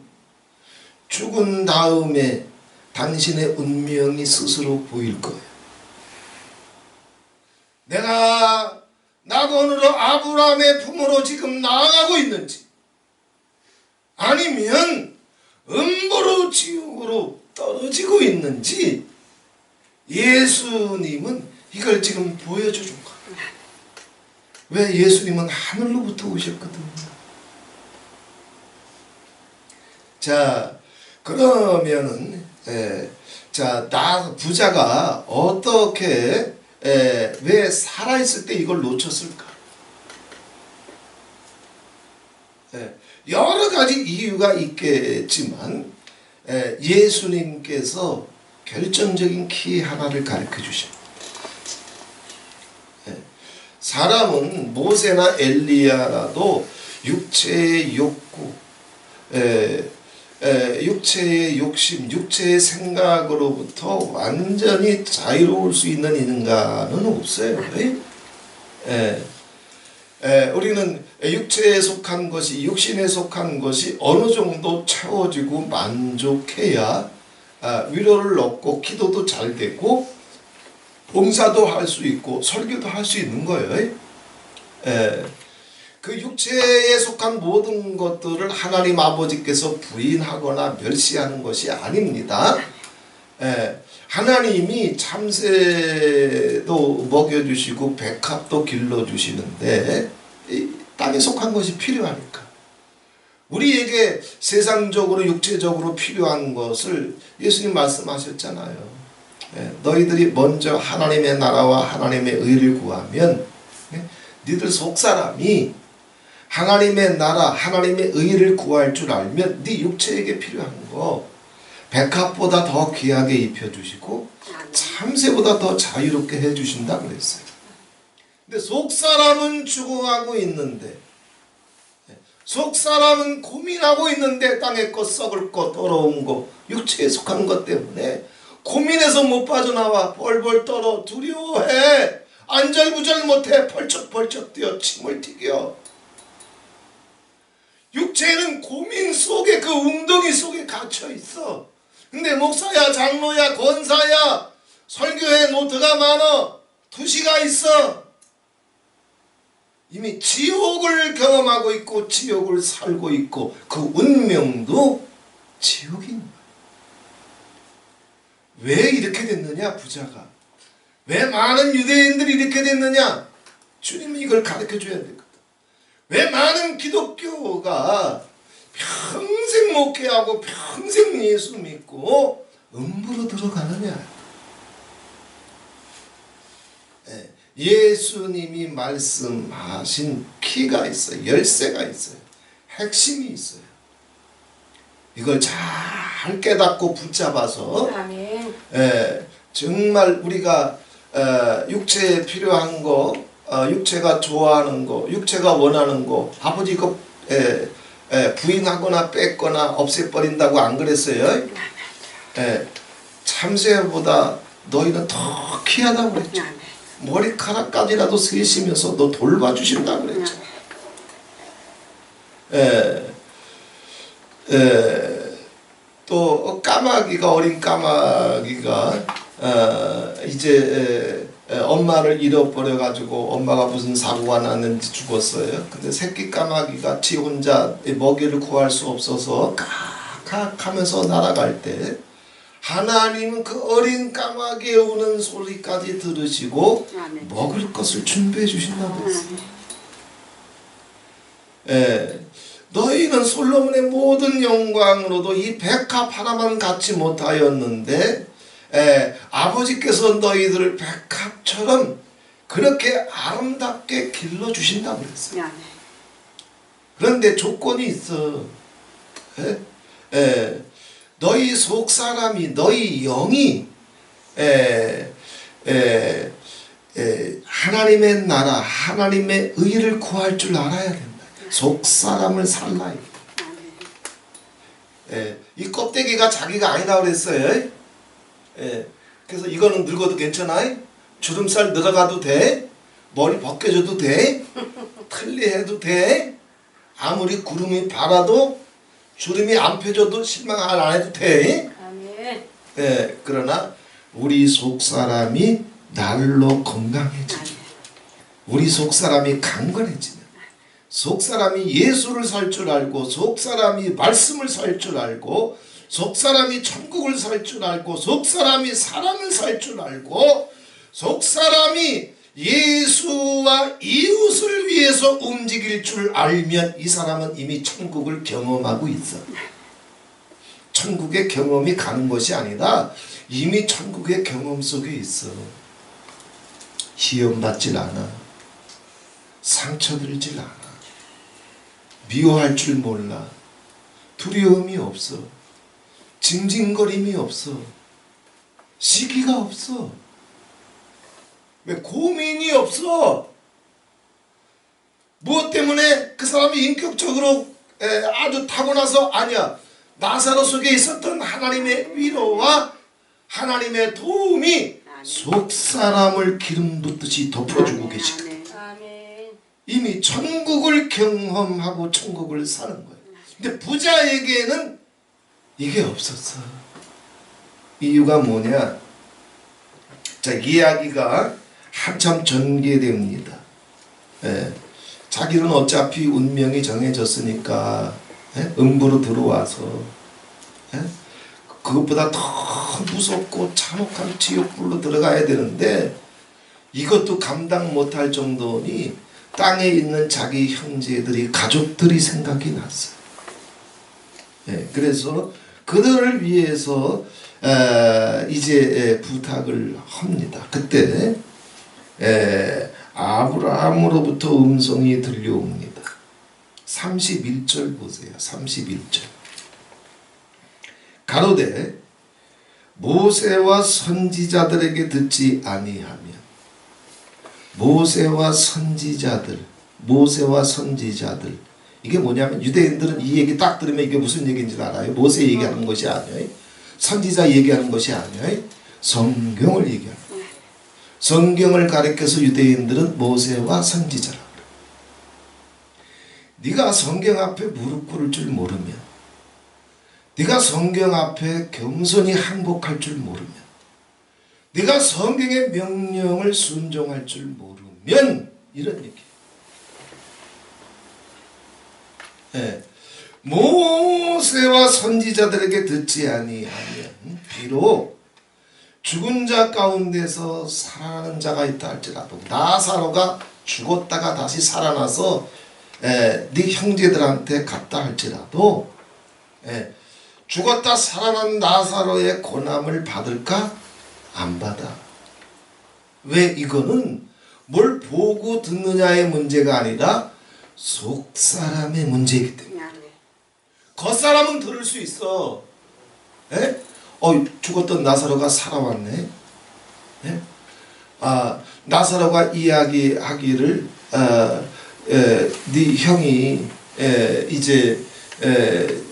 죽은 다음에 당신의 운명이 스스로 보일 거예요. 내가 낙원으로, 아브라함의 품으로 지금 나아가고 있는지, 아니면 음부로, 지옥으로 떨어지고 있는지, 예수님은 이걸 지금 보여줘 준 거예요. 왜? 예수님은 하늘로부터 오셨거든요. 자, 그러면은 부자가 어떻게, 왜 살아있을 때 이걸 놓쳤을까? 여러 가지 이유가 있겠지만 예수님께서 결정적인 키 하나를 가르쳐 주십니다. 사람은 모세나 엘리야라도 육체의 욕구, 육체의 욕심, 육체의 생각으로부터 완전히 자유로울 수 있는 인간은 없어요. 우리는 육체에 속한 것이, 육신에 속한 것이 어느 정도 채워지고 만족해야 위로를 얻고 기도도 잘 되고 봉사도 할 수 있고 설교도 할 수 있는 거예요. 그 육체에 속한 모든 것들을 하나님 아버지께서 부인하거나 멸시하는 것이 아닙니다. 하나님이 참새도 먹여주시고 백합도 길러주시는데 이 땅에 속한 것이 필요하니까 우리에게 세상적으로 육체적으로 필요한 것을 예수님 말씀하셨잖아요. 너희들이 먼저 하나님의 나라와 하나님의 의를 구하면 너희들 속사람이 하나님의 나라 하나님의 의를 구할 줄 알면 네 육체에게 필요한 거 백합보다 더 귀하게 입혀주시고 참새보다 더 자유롭게 해주신다 그랬어요. 근데 속사람은 죽어가고 있는데 속사람은 고민하고 있는데 땅의 것 썩을 것 더러운 것 육체에 속한 것 때문에 고민해서 못 빠져나와 벌벌 떨어 두려워해 안절부절 못해 펄쩍펄쩍 뛰어 침을 튀겨 육체는 고민 속에 그 웅덩이 속에 갇혀 있어. 근데 목사야 장로야 권사야 설교에 노트가 많아 투시가 있어. 이미 지옥을 경험하고 있고 지옥을 살고 있고 그 운명도 지옥인 거야. 왜 이렇게 됐느냐 부자가. 왜 많은 유대인들이 이렇게 됐느냐. 주님은 이걸 가르쳐 줘야 되거든. 왜 많은 기독교가 평생 목회하고 평생 예수 믿고 음부로 들어가느냐. 예수님이 말씀하신 키가 있어요. 열쇠가 있어요. 핵심이 있어요. 이걸 잘 깨닫고 붙잡아서 정말 우리가 육체에 필요한 거 육체가 좋아하는 거 육체가 원하는 거 아버지 거 부인하거나 뺏거나 없애버린다고 안 그랬어요? 참새보다 너희는 더 귀하다고 그랬죠. 머리카락까지라도 세시면서 너 돌봐주신다고 그랬죠. 또 까마귀가 어린 까마귀가 이제 엄마를 잃어버려 가지고 엄마가 무슨 사고가 났는지 죽었어요. 근데 새끼 까마귀가 지 혼자 먹이를 구할 수 없어서 칵칵 하면서 날아갈 때 하나님은 그 어린 까마귀의 우는 소리까지 들으시고 먹을 것을 준비해 주신다고 했어요. 너희는 솔로몬의 모든 영광으로도 이 백합 하나만 갖지 못하였는데 아버지께서 너희들을 백합처럼 그렇게 아름답게 길러주신다고 그랬어요. 그런데 조건이 있어. 너희 속사람이 너희 영이 하나님의 나라 하나님의 의를 구할 줄 알아야 된다. 속사람을 살라요. 이 껍데기가 자기가 아니다 그랬어요. 그래서 이거는 늙어도 괜찮아. 주름살 늘어가도 돼. 머리 벗겨져도 돼. 틀리해도 돼. 아무리 구름이 바라도 주름이 안 펴져도 실망 안 해도 돼. 그러나 우리 속사람이 날로 건강해지면 우리 속사람이 강건해지면 속사람이 예수를 살 줄 알고 속사람이 말씀을 살 줄 알고 속사람이 천국을 살 줄 알고 속사람이 사랑을 살 줄 알고 속사람이 예수와 이웃을 위해서 움직일 줄 알면 이 사람은 이미 천국을 경험하고 있어. 천국의 경험이 가는 것이 아니라 이미 천국의 경험 속에 있어. 시험받질 않아. 상처들질 않아. 미워할 줄 몰라. 두려움이 없어. 징징거림이 없어. 시기가 없어. 왜 고민이 없어. 무엇 때문에 그 사람이 인격적으로 아주 타고나서 아니야. 나사로 속에 있었던 하나님의 위로와 하나님의 도움이 속사람을 기름 붓듯이 덮어주고 계시다. 이미 천국을 경험하고 천국을 사는 거예요. 근데 부자에게는 이게 없었어. 이유가 뭐냐? 자, 이야기가 한참 전개됩니다. 자기는 어차피 운명이 정해졌으니까 음부로 들어와서 그것보다 더 무섭고 참혹한 지옥불로 들어가야 되는데 이것도 감당 못할 정도니 땅에 있는 자기 형제들이 가족들이 생각이 났어요. 그래서 그들을 위해서 이제 부탁을 합니다. 그때 아브라함으로부터 음성이 들려옵니다. 31절 보세요. 31절. 가로되 모세와 선지자들에게 듣지 아니하면. 모세와 선지자들 이게 뭐냐면 유대인들은 이 얘기 딱 들으면 이게 무슨 얘기인지 알아요. 모세 얘기하는 것이 아니에요. 선지자 얘기하는 것이 아니에요. 성경을 얘기하는 거예요. 성경을 가리켜서 유대인들은 모세와 선지자라고 그래요. 네가 성경 앞에 무릎 꿇을 줄 모르면, 네가 성경 앞에 겸손히 항복할 줄 모르면, 네가 성경의 명령을 순종할 줄 모르면, 이런 얘기예요. 모세와 선지자들에게 듣지 아니하면 비록 죽은 자 가운데서 살아나는 자가 있다 할지라도, 나사로가 죽었다가 다시 살아나서 네 형제들한테 갔다 할지라도 죽었다 살아난 나사로의 고난을 받을까? 안 받아. 왜? 이거는 뭘 보고 듣느냐의 문제가 아니라 속사람의 문제이기 때문에. 겉사람은 들을 수 있어. 죽었던 나사로가 살아왔네. 나사로가 이야기하기를 네 형이 이제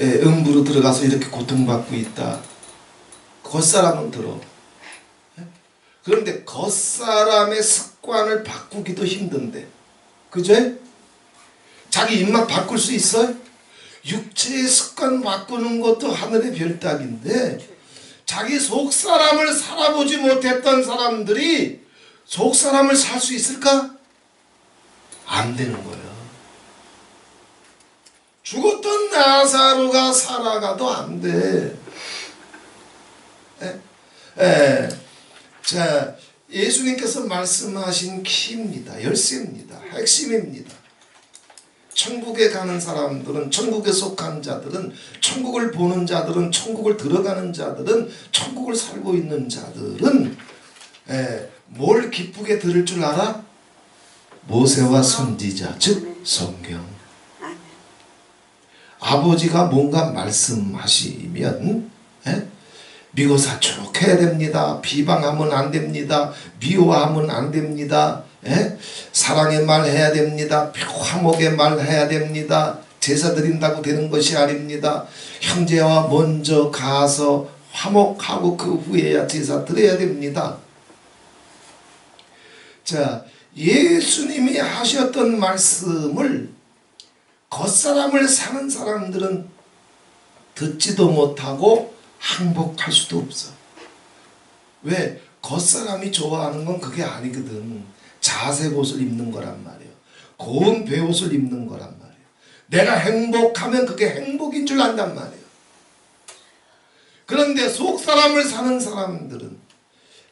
음부로 들어가서 이렇게 고통받고 있다. 겉사람은 들어. 그런데 겉사람의 습관을 바꾸기도 힘든데, 그죠? 자기 입맛 바꿀 수 있어요? 육체의 습관 바꾸는 것도 하늘의 별따기인데 자기 속사람을 살아보지 못했던 사람들이 속사람을 살 수 있을까? 안 되는 거예요. 죽었던 나사로가 살아가도 안 돼. 자, 예수님께서 말씀하신 키입니다. 열쇠입니다. 핵심입니다. 천국에 가는 사람들은, 천국에 속한 자들은, 천국을 보는 자들은, 천국을 들어가는 자들은, 천국을 살고 있는 자들은 뭘 기쁘게 들을 줄 알아? 모세와 선지자, 즉 성경. 아버지가 뭔가 말씀하시면 미워사축해야 됩니다. 비방하면 안 됩니다. 미워하면 안 됩니다. 사랑의 말 해야 됩니다. 화목의 말 해야 됩니다. 제사 드린다고 되는 것이 아닙니다. 형제와 먼저 가서 화목하고 그 후에야 제사 드려야 됩니다. 자, 예수님이 하셨던 말씀을 겉사람을 사는 사람들은 듣지도 못하고 항복할 수도 없어. 왜? 겉사람이 좋아하는 건 그게 아니거든. 자색 옷을 입는 거란 말이에요. 고운 베옷을 입는 거란 말이에요. 내가 행복하면 그게 행복인 줄 안단 말이에요. 그런데 속사람을 사는 사람들은,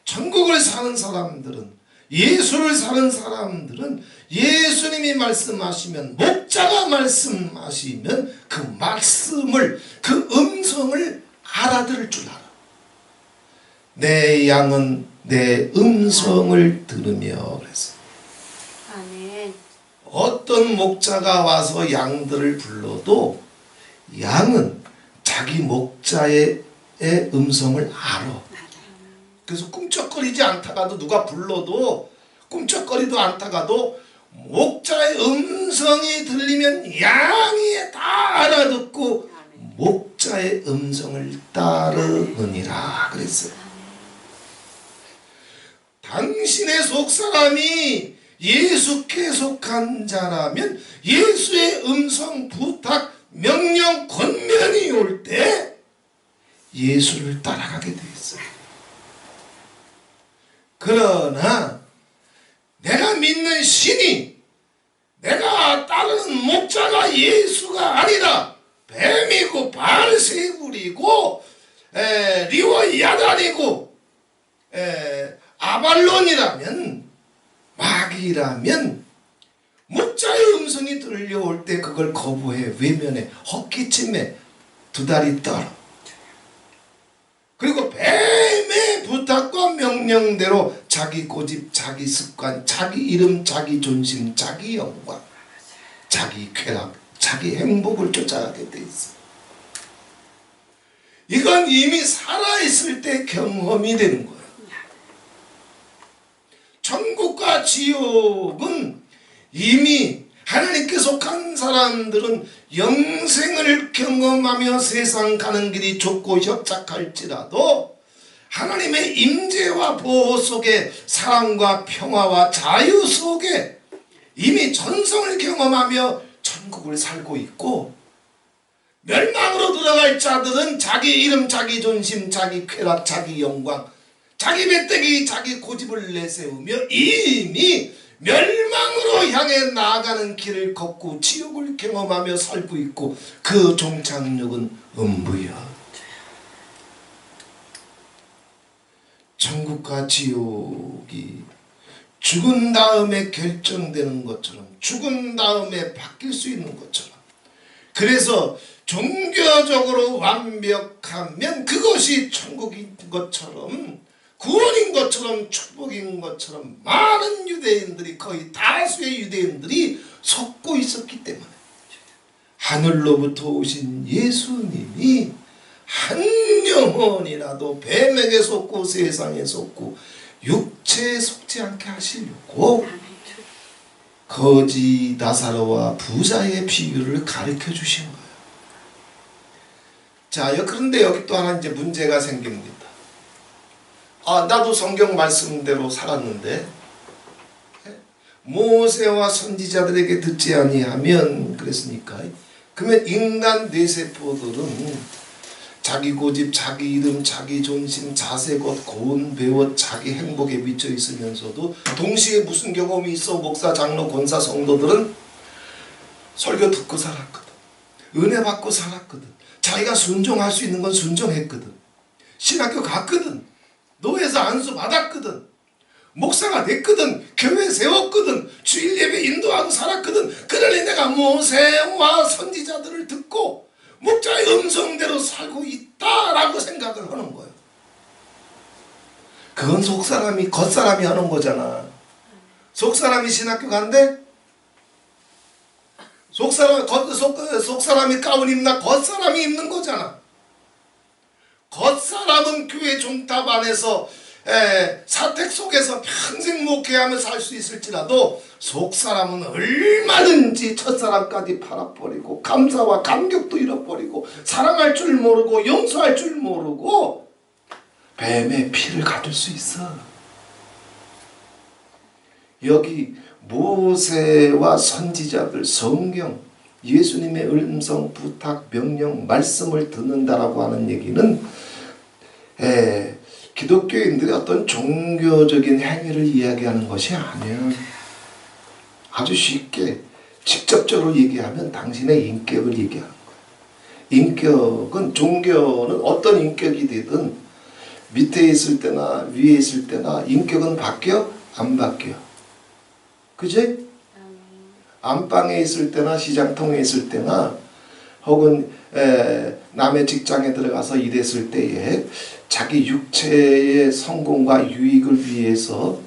천국을 사는 사람들은, 예수를 사는 사람들은 예수님이 말씀하시면, 목자가 말씀하시면 그 말씀을, 그 음성을 알아들을 줄 알아. 내 양은 내 음성을 들으며 그랬어. 아멘. 어떤 목자가 와서 양들을 불러도 양은 자기 목자의 음성을 알아. 그래서 꿈쩍거리지 않다가도, 누가 불러도 꿈쩍거리도 않다가도 목자의 음성이 들리면 양이 다 알아듣고 목자의 음성을 따르느니라 그랬어요. 당신의 속사람이 예수께 속한 자라면 예수의 음성, 부탁, 명령, 권면이 올 때 예수를 따라가게 돼 있어요. 그러나 내가 믿는 신이, 내가 목자가 예수가 아니라 뱀이고 바알세불이고 리워야단이고 아발론이라면, 마귀라면 목자의 음성이 들려올 때 그걸 거부해, 외면해, 헛기침해, 두 다리 떨어. 그리고 뱀의 부탁과 명령대로 자기 고집, 자기 습관, 자기 이름, 자기 존심, 자기 영광, 자기 쾌락, 자기 행복을 쫓아가게 돼 있어. 이건 이미 살아있을 때 경험이 되는 거예요. 천국과 지옥은 이미 하나님께 속한 사람들은 영생을 경험하며 세상 가는 길이 좁고 협착할지라도 하나님의 임재와 보호 속에, 사랑과 평화와 자유 속에 이미 전성을 경험하며 천국을 살고 있고, 멸망으로 들어갈 자들은 자기 이름, 자기 존심, 자기 쾌락, 자기 영광, 자기 배때기, 자기 고집을 내세우며 이미 멸망으로 향해 나아가는 길을 걷고 지옥을 경험하며 살고 있고, 그 종착역은 음부야. 천국과 지옥이 죽은 다음에 결정되는 것처럼, 죽은 다음에 바뀔 수 있는 것처럼, 그래서 종교적으로 완벽하면 그것이 천국인 것처럼, 구원인 것처럼, 축복인 것처럼 많은 유대인들이, 거의 다수의 유대인들이 속고 있었기 때문에 하늘로부터 오신 예수님이 한 영혼이라도 뱀에게 속고 세상에 속고 육체에 속지 않게 하시려고 거지 나사로와 부자의 비유를 가르쳐 주신 거예요. 자, 그런데 여기 또 하나 이제 문제가 생깁니다. 나도 성경 말씀대로 살았는데 모세와 선지자들에게 듣지 아니하면 그랬으니까, 그러면 인간 뇌세포들은 자기 고집, 자기 이름, 자기 존심, 자세, 곧 고운 배워 자기 행복에 미쳐 있으면서도 동시에 무슨 경험이 있어? 목사, 장로, 권사, 성도들은 설교 듣고 살았거든, 은혜 받고 살았거든, 자기가 순종할 수 있는 건 순종했거든, 신학교 갔거든, 노예에서 안수 받았거든, 목사가 됐거든, 교회 세웠거든, 주일 예배 인도하고 살았거든. 그러니 내가 모세와 선지자들을 듣고 목자의 음성대로 살고 있다라고 생각을 하는 거예요. 그건 속사람이, 겉사람이 하는 거잖아. 속사람이 신학교 간대? 속사람이 가운 입나? 겉사람이 입는 거잖아. 겉사람은 교회 종탑 안에서 사택 속에서 평생 목회하며 살 수 있을지라도 속사람은 얼마든지 첫사랑까지 팔아버리고 감사와 감격도 잃어버리고 사랑할 줄 모르고 용서할 줄 모르고 뱀의 피를 가질 수 있어. 여기 모세와 선지자들, 성경, 예수님의 음성, 부탁, 명령, 말씀을 듣는다라고 하는 얘기는 기독교인들의 어떤 종교적인 행위를 이야기하는 것이 아니야. 아주 쉽게 직접적으로 얘기하면 당신의 인격을 얘기하는 거야. 인격은, 종교는 어떤 인격이 되든 밑에 있을 때나 위에 있을 때나 인격은 바뀌어? 안 바뀌어. 그지? 안방에 있을 때나 시장통에 있을 때나 혹은 남의 직장에 들어가서 일했을 때에 자기 육체의 성공과 유익을 위해서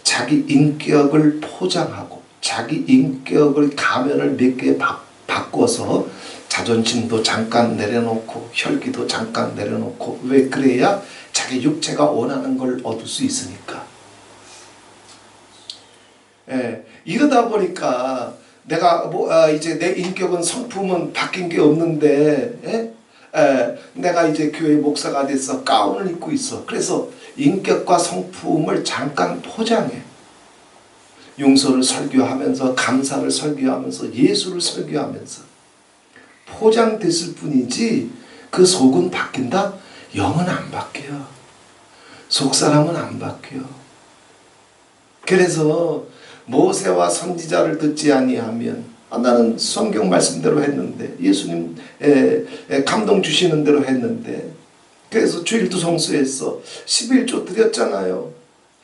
자기 인격을 포장하고 자기 인격을 가면을 몇 개 바꿔서 자존심도 잠깐 내려놓고 혈기도 잠깐 내려놓고, 왜? 그래야 자기 육체가 원하는 걸 얻을 수 있으니까. 이러다 보니까 내가 이제 내 인격은, 성품은 바뀐 게 없는데 내가 이제 교회 목사가 돼서 가운을 입고 있어. 그래서 인격과 성품을 잠깐 포장해. 용서를 설교하면서, 감사를 설교하면서, 예수를 설교하면서 포장됐을 뿐이지 그 속은 바뀐다? 영은 안 바뀌어. 속사람은 안 바뀌어. 그래서 모세와 선지자를 듣지 아니하면 나는 성경 말씀대로 했는데, 예수님 감동 주시는 대로 했는데, 그래서 주일도 성수했어. 11조 드렸잖아요.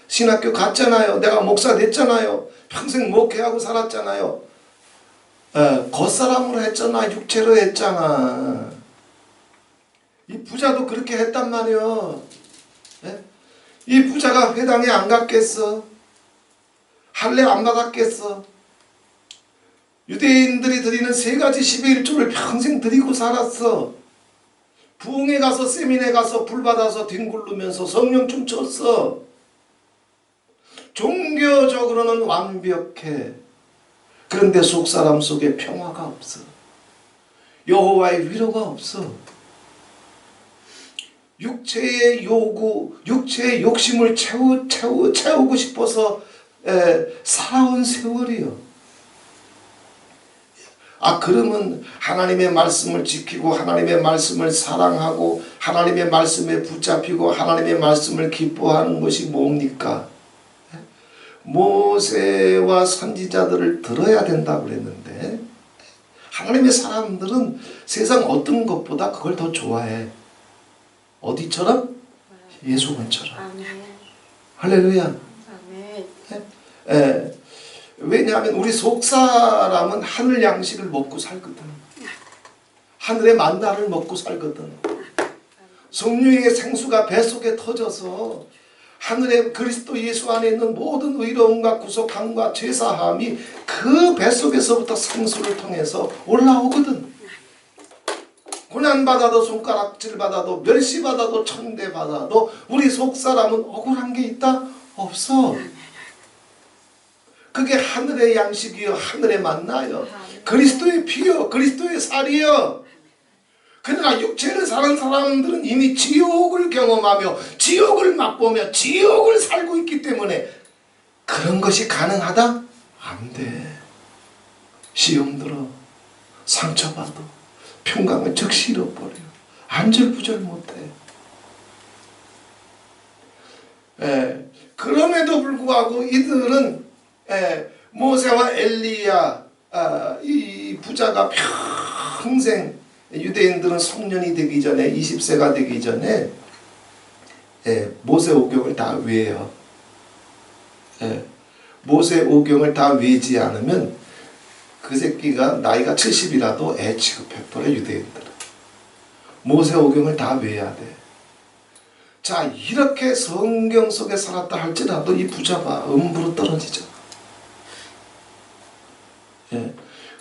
신학교 갔잖아요. 내가 목사 됐잖아요. 평생 목회하고 살았잖아요. 겉사람으로 했잖아. 육체로 했잖아. 이 부자도 그렇게 했단 말이야. 이 부자가 회당에 안 갔겠어? 할례 안 받았겠어? 유대인들이 드리는 세 가지 11조를 평생 드리고 살았어. 부흥회 가서 세미나에 가서 불 받아서 뒹굴르면서 성령 춤췄어. 종교적으로는 완벽해. 그런데 속사람 속에 평화가 없어. 여호와의 위로가 없어. 육체의 요구, 육체의 욕심을 채우고 싶어서 살아온 세월이요. 그러면 하나님의 말씀을 지키고 하나님의 말씀을 사랑하고 하나님의 말씀에 붙잡히고 하나님의 말씀을 기뻐하는 것이 뭡니까? 모세와 선지자들을 들어야 된다고 그랬는데, 하나님의 사람들은 세상 어떤 것보다 그걸 더 좋아해. 어디처럼? 예수님처럼. 아멘. 할렐루야. 아멘. 왜냐하면 우리 속사람은 하늘 양식을 먹고 살거든. 하늘의 만나를 먹고 살거든. 성령의 생수가 뱃속에 터져서 하늘의 그리스도 예수 안에 있는 모든 의로움과 구속함과 죄사함이 그 뱃속에서부터 생수를 통해서 올라오거든. 고난받아도 손가락질 받아도 멸시받아도 천대받아도 우리 속사람은 억울한 게 있다? 없어. 그게 하늘의 양식이요, 하늘의 만나요, 그리스도의 피요, 그리스도의 살이요. 그러나 육체를 사는 사람들은 이미 지옥을 경험하며 지옥을 맛보며 지옥을 살고 있기 때문에 그런 것이 가능하다? 안 돼. 시험 들어, 상처받아, 평강을 즉시 잃어버려. 안절부절 못해. 그럼에도 불구하고 이들은 모세와 엘리야, 이 부자가 평생, 유대인들은 성년이 되기 전에 20세가 되기 전에 모세 오경을 다 외워요. 모세 오경을 다 외지 않으면 그 새끼가 나이가 70이라도 애 취급해버려. 유대인들은 모세 오경을 다 외워야 돼. 자, 이렇게 성경 속에 살았다 할지라도 이 부자가 음부로 떨어지죠.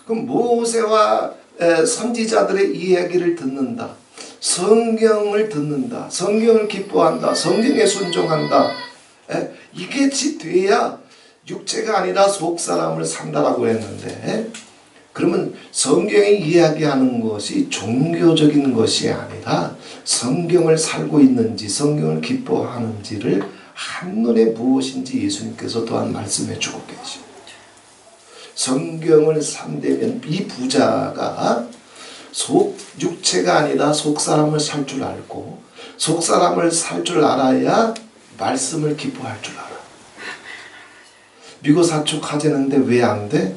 그럼 모세와 선지자들의 이야기를 듣는다, 성경을 듣는다, 성경을 기뻐한다, 성경에 순종한다, 이게 돼야 육체가 아니라 속사람을 산다라고 했는데, 그러면 성경이 이야기하는 것이 종교적인 것이 아니라 성경을 살고 있는지 성경을 기뻐하는지를 한눈에 무엇인지 예수님께서 또한 말씀해 주고 계십니다. 성경을 산다면 이 부자가 육체가 아니라 속사람을 살 줄 알고, 속사람을 살 줄 알아야 말씀을 기뻐할 줄 알아. 미고사축하자는데 왜 안 돼?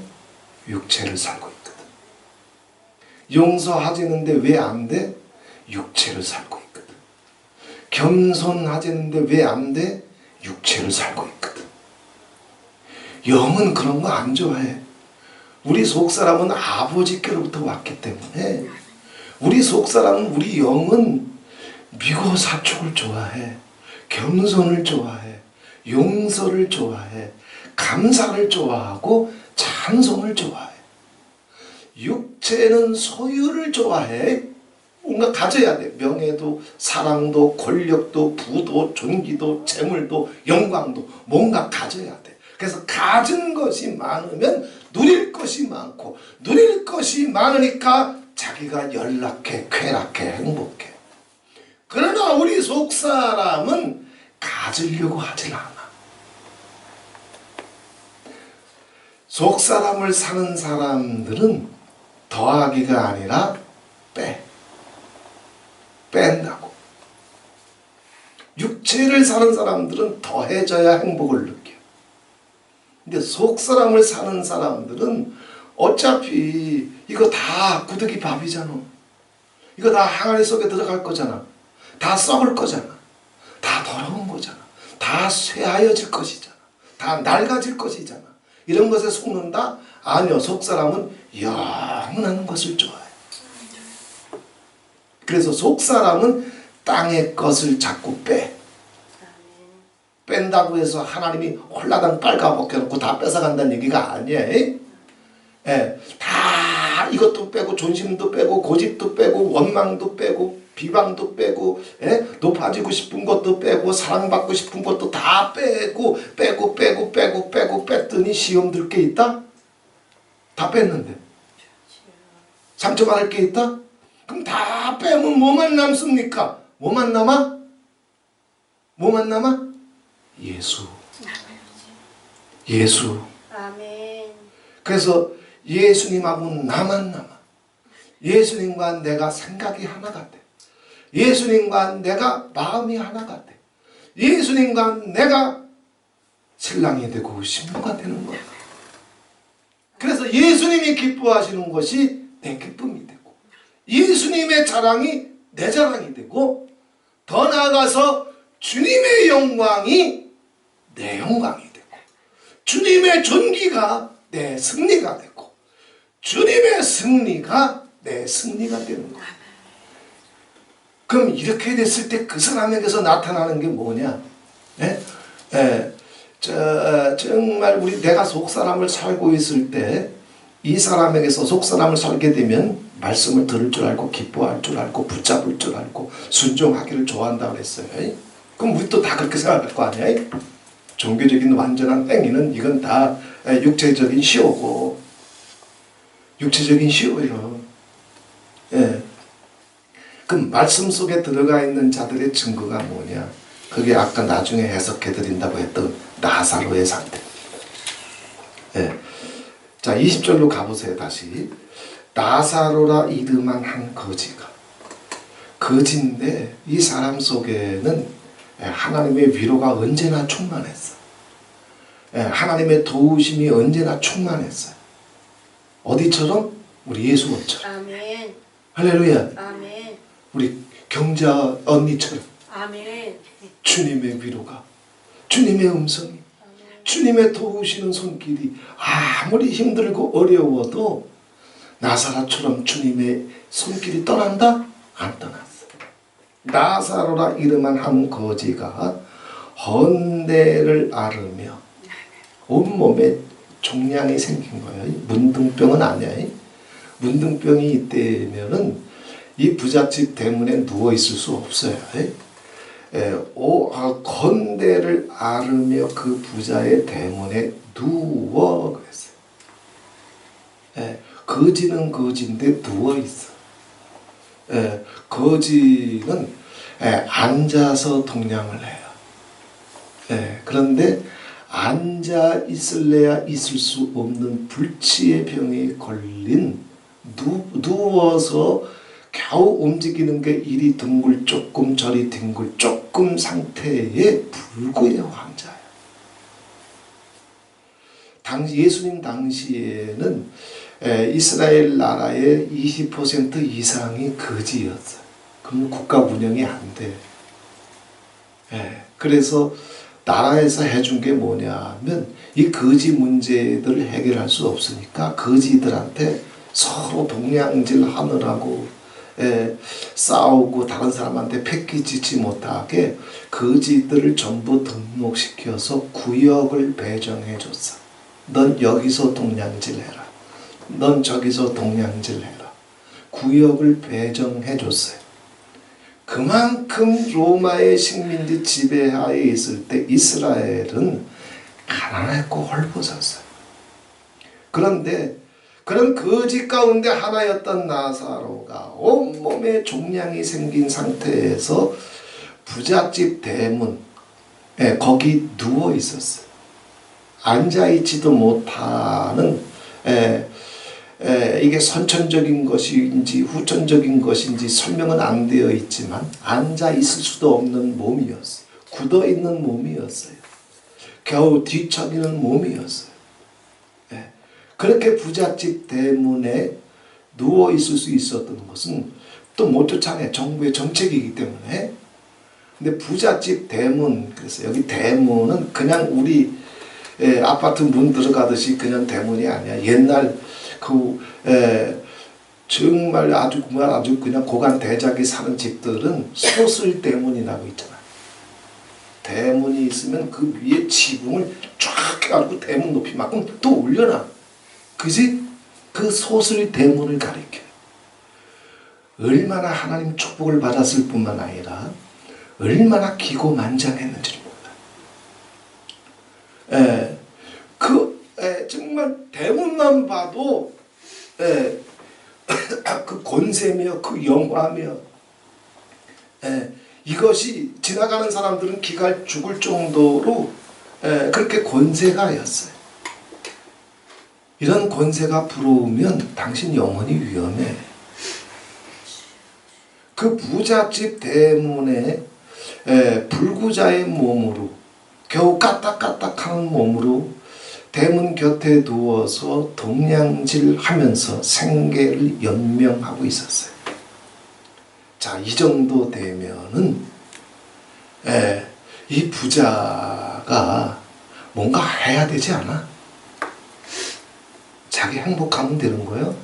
육체를 살고 있거든. 용서하자는데 왜 안 돼? 육체를 살고 있거든. 겸손하자는데 왜 안 돼? 육체를 살고 있거든. 영은 그런 거 안 좋아해. 우리 속사람은 아버지께로부터 왔기 때문에, 우리 속사람은, 우리 영은 미고사축을 좋아해, 겸손을 좋아해, 용서를 좋아해, 감사를 좋아하고 찬송을 좋아해. 육체는 소유를 좋아해. 뭔가 가져야 돼. 명예도, 사랑도, 권력도, 부도, 존귀도, 재물도, 영광도 뭔가 가져야 돼. 그래서 가진 것이 많으면 누릴 것이 많고, 누릴 것이 많으니까 자기가 연락해, 쾌락해, 행복해. 그러나 우리 속사람은 가지려고 하질 않아. 속사람을 사는 사람들은 더하기가 아니라 뺀다고. 육체를 사는 사람들은 더해져야 행복을 느껴. 근데 속사람을 사는 사람들은 어차피 이거 다 구더기 밥이잖아. 이거 다 항아리 속에 들어갈 거잖아. 다 썩을 거잖아. 다 더러운 거잖아. 다 쇠하여질 것이잖아. 다 낡아질 것이잖아. 이런 것에 속는다? 아니요. 속사람은 영원한 것을 좋아해. 그래서 속사람은 땅의 것을 자꾸 빼. 뺀다고 해서 하나님이 홀라당 빨가벗겨놓고 다 뺏어간다는 얘기가 아니에요. 예, 다 이것도 빼고 존심도 빼고 고집도 빼고 원망도 빼고 비방도 빼고, 예? 높아지고 싶은 것도 빼고 사랑받고 싶은 것도 다 빼고 뺐더니 시험 들 게 있다? 다 뺐는데 상처받을 게 있다? 그럼 다 빼면 뭐만 남습니까? 뭐만 남아? 뭐만 남아? 예수. 예수. 아멘. 그래서 예수님하고 나만 남아. 예수님과 내가 생각이 하나가 돼. 예수님과 내가 마음이 하나가 돼. 예수님과 내가 신랑이 되고 신부가 되는 거야. 그래서 예수님이 기뻐하시는 것이 내 기쁨이 되고, 예수님의 자랑이 내 자랑이 되고, 더 나아가서 주님의 영광이 내 영광이 되고, 주님의 존귀가 내 승리가 되고, 주님의 승리가 내 승리가 되는 거야. 그럼 이렇게 됐을 때 그 사람에게서 나타나는 게 뭐냐? 예? 정말 내가 속사람을 살고 있을 때 이 사람에게서 속사람을 살게 되면 말씀을 들을 줄 알고 기뻐할 줄 알고 붙잡을 줄 알고 순종하기를 좋아한다고 그랬어요. 그럼 우리 또 다 그렇게 생각할 거 아니야? 종교적인 완전한 행위는 이건 다 육체적인 시효고, 육체적인 시효예요. 예. 그럼 말씀 속에 들어가 있는 자들의 증거가 뭐냐? 그게 아까 나중에 해석해 드린다고 했던 나사로의 상태. 예. 자, 20절로 가보세요. 다시. 나사로라 이름한 한 거지가. 거지인데 이 사람 속에는 하나님의 위로가 언제나 충만했어. 하나님의 도우심이 언제나 충만했어요. 어디처럼? 우리 예수님처럼. 아멘. 할렐루야. 아멘. 우리 경자 언니처럼. 아멘. 주님의 위로가, 주님의 음성이, 주님의 도우시는 손길이 아무리 힘들고 어려워도 나사로처럼 주님의 손길이 떠난다? 안 떠났어. 나사로라 이름한 한 거지가 헌내를 앓으며 온몸에 종양이 생긴 거예요. 문둥병은 아니야. 문둥병이 있다면은 이 부잣집 대문에 누워 있을 수 없어요. 건대를 앓으며 그 부자의 대문에 누워 그랬어요. 거지는 거지인데 누워 있어. 거지는 앉아서 동냥을 해요. 그런데 앉아 있을래야 있을 수 없는 불치의 병에 걸린 누워서 겨우 움직이는 게 이리 둥글 조금 저리 둥글 조금 상태의 불구의 환자예요. 예수님 당시에는 이스라엘 나라의 20% 이상이 거지였어요. 그럼 국가 운영이 안 돼. 그래서 나라에서 해준 게 뭐냐면 이 거지 문제들을 해결할 수 없으니까 거지들한테 서로 동냥질 하느라고 싸우고 다른 사람한테 패기지지 못하게 거지들을 전부 등록시켜서 구역을 배정해 줬어. 넌 여기서 동냥질해라. 넌 저기서 동냥질해라. 구역을 배정해 줬어요. 그만큼 로마의 식민지 지배하에 있을 때 이스라엘은 가난했고 헐벗었어요. 그런데 그런 거지 가운데 하나였던 나사로가 온몸에 종양이 생긴 상태에서 부잣집 대문 거기 누워 있었어요. 앉아있지도 못하는 이게 선천적인 것인지 후천적인 것인지 설명은 안 되어 있지만 앉아있을 수도 없는 몸이었어요. 굳어있는 몸이었어요. 겨우 뒤척이는 몸이었어요. 그렇게 부잣집 대문에 누워 있을 수 있었던 것은 또 못 쫓아내 정부의 정책이기 때문에. 근데 부잣집 대문, 그래서 여기 대문은 그냥 우리 아파트 문 들어가듯이 그냥 대문이 아니야. 옛날 정말 아주 그냥 고관 대작이 사는 집들은 소슬 대문이라고 있잖아. 대문이 있으면 그 위에 지붕을 쫙 해가지고 대문 높이만큼 또 올려놔. 그지? 그 소슬 대문을 가리켜. 얼마나 하나님 축복을 받았을 뿐만 아니라 얼마나 기고만장했는지를 몰라. 정말 대문만 봐도 그 권세며 그 영화며 이것이 지나가는 사람들은 기가 죽을 정도로 그렇게 권세가였어요. 이런 권세가 부러우면 당신 영혼이 위험해. 그 부잣집 대문에 불구자의 몸으로 겨우 까딱까딱하는 몸으로 대문 곁에 누워서 동냥질하면서 생계를 연명하고 있었어요. 자, 이 정도 되면은 이 부자가 뭔가 해야 되지 않아? 자기 행복하면 되는 거예요.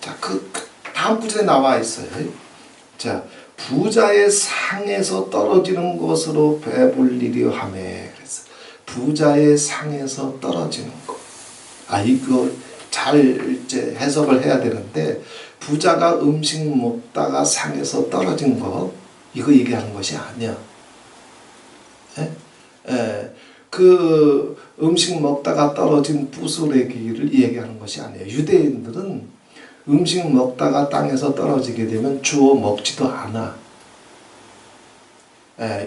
자, 그 다음 구절에 나와 있어요. 자, 부자의 상에서 떨어지는 것으로 배불리려 하매. 그래서 부자의 상에서 떨어지는 것. 이거 잘 이제 해석을 해야 되는데, 부자가 음식 먹다가 상에서 떨어진 거, 이거 얘기하는 것이 아니야. 그 음식 먹다가 떨어진 부스레기를 얘기하는 것이 아니에요. 유대인들은 음식 먹다가 땅에서 떨어지게 되면 주워 먹지도 않아.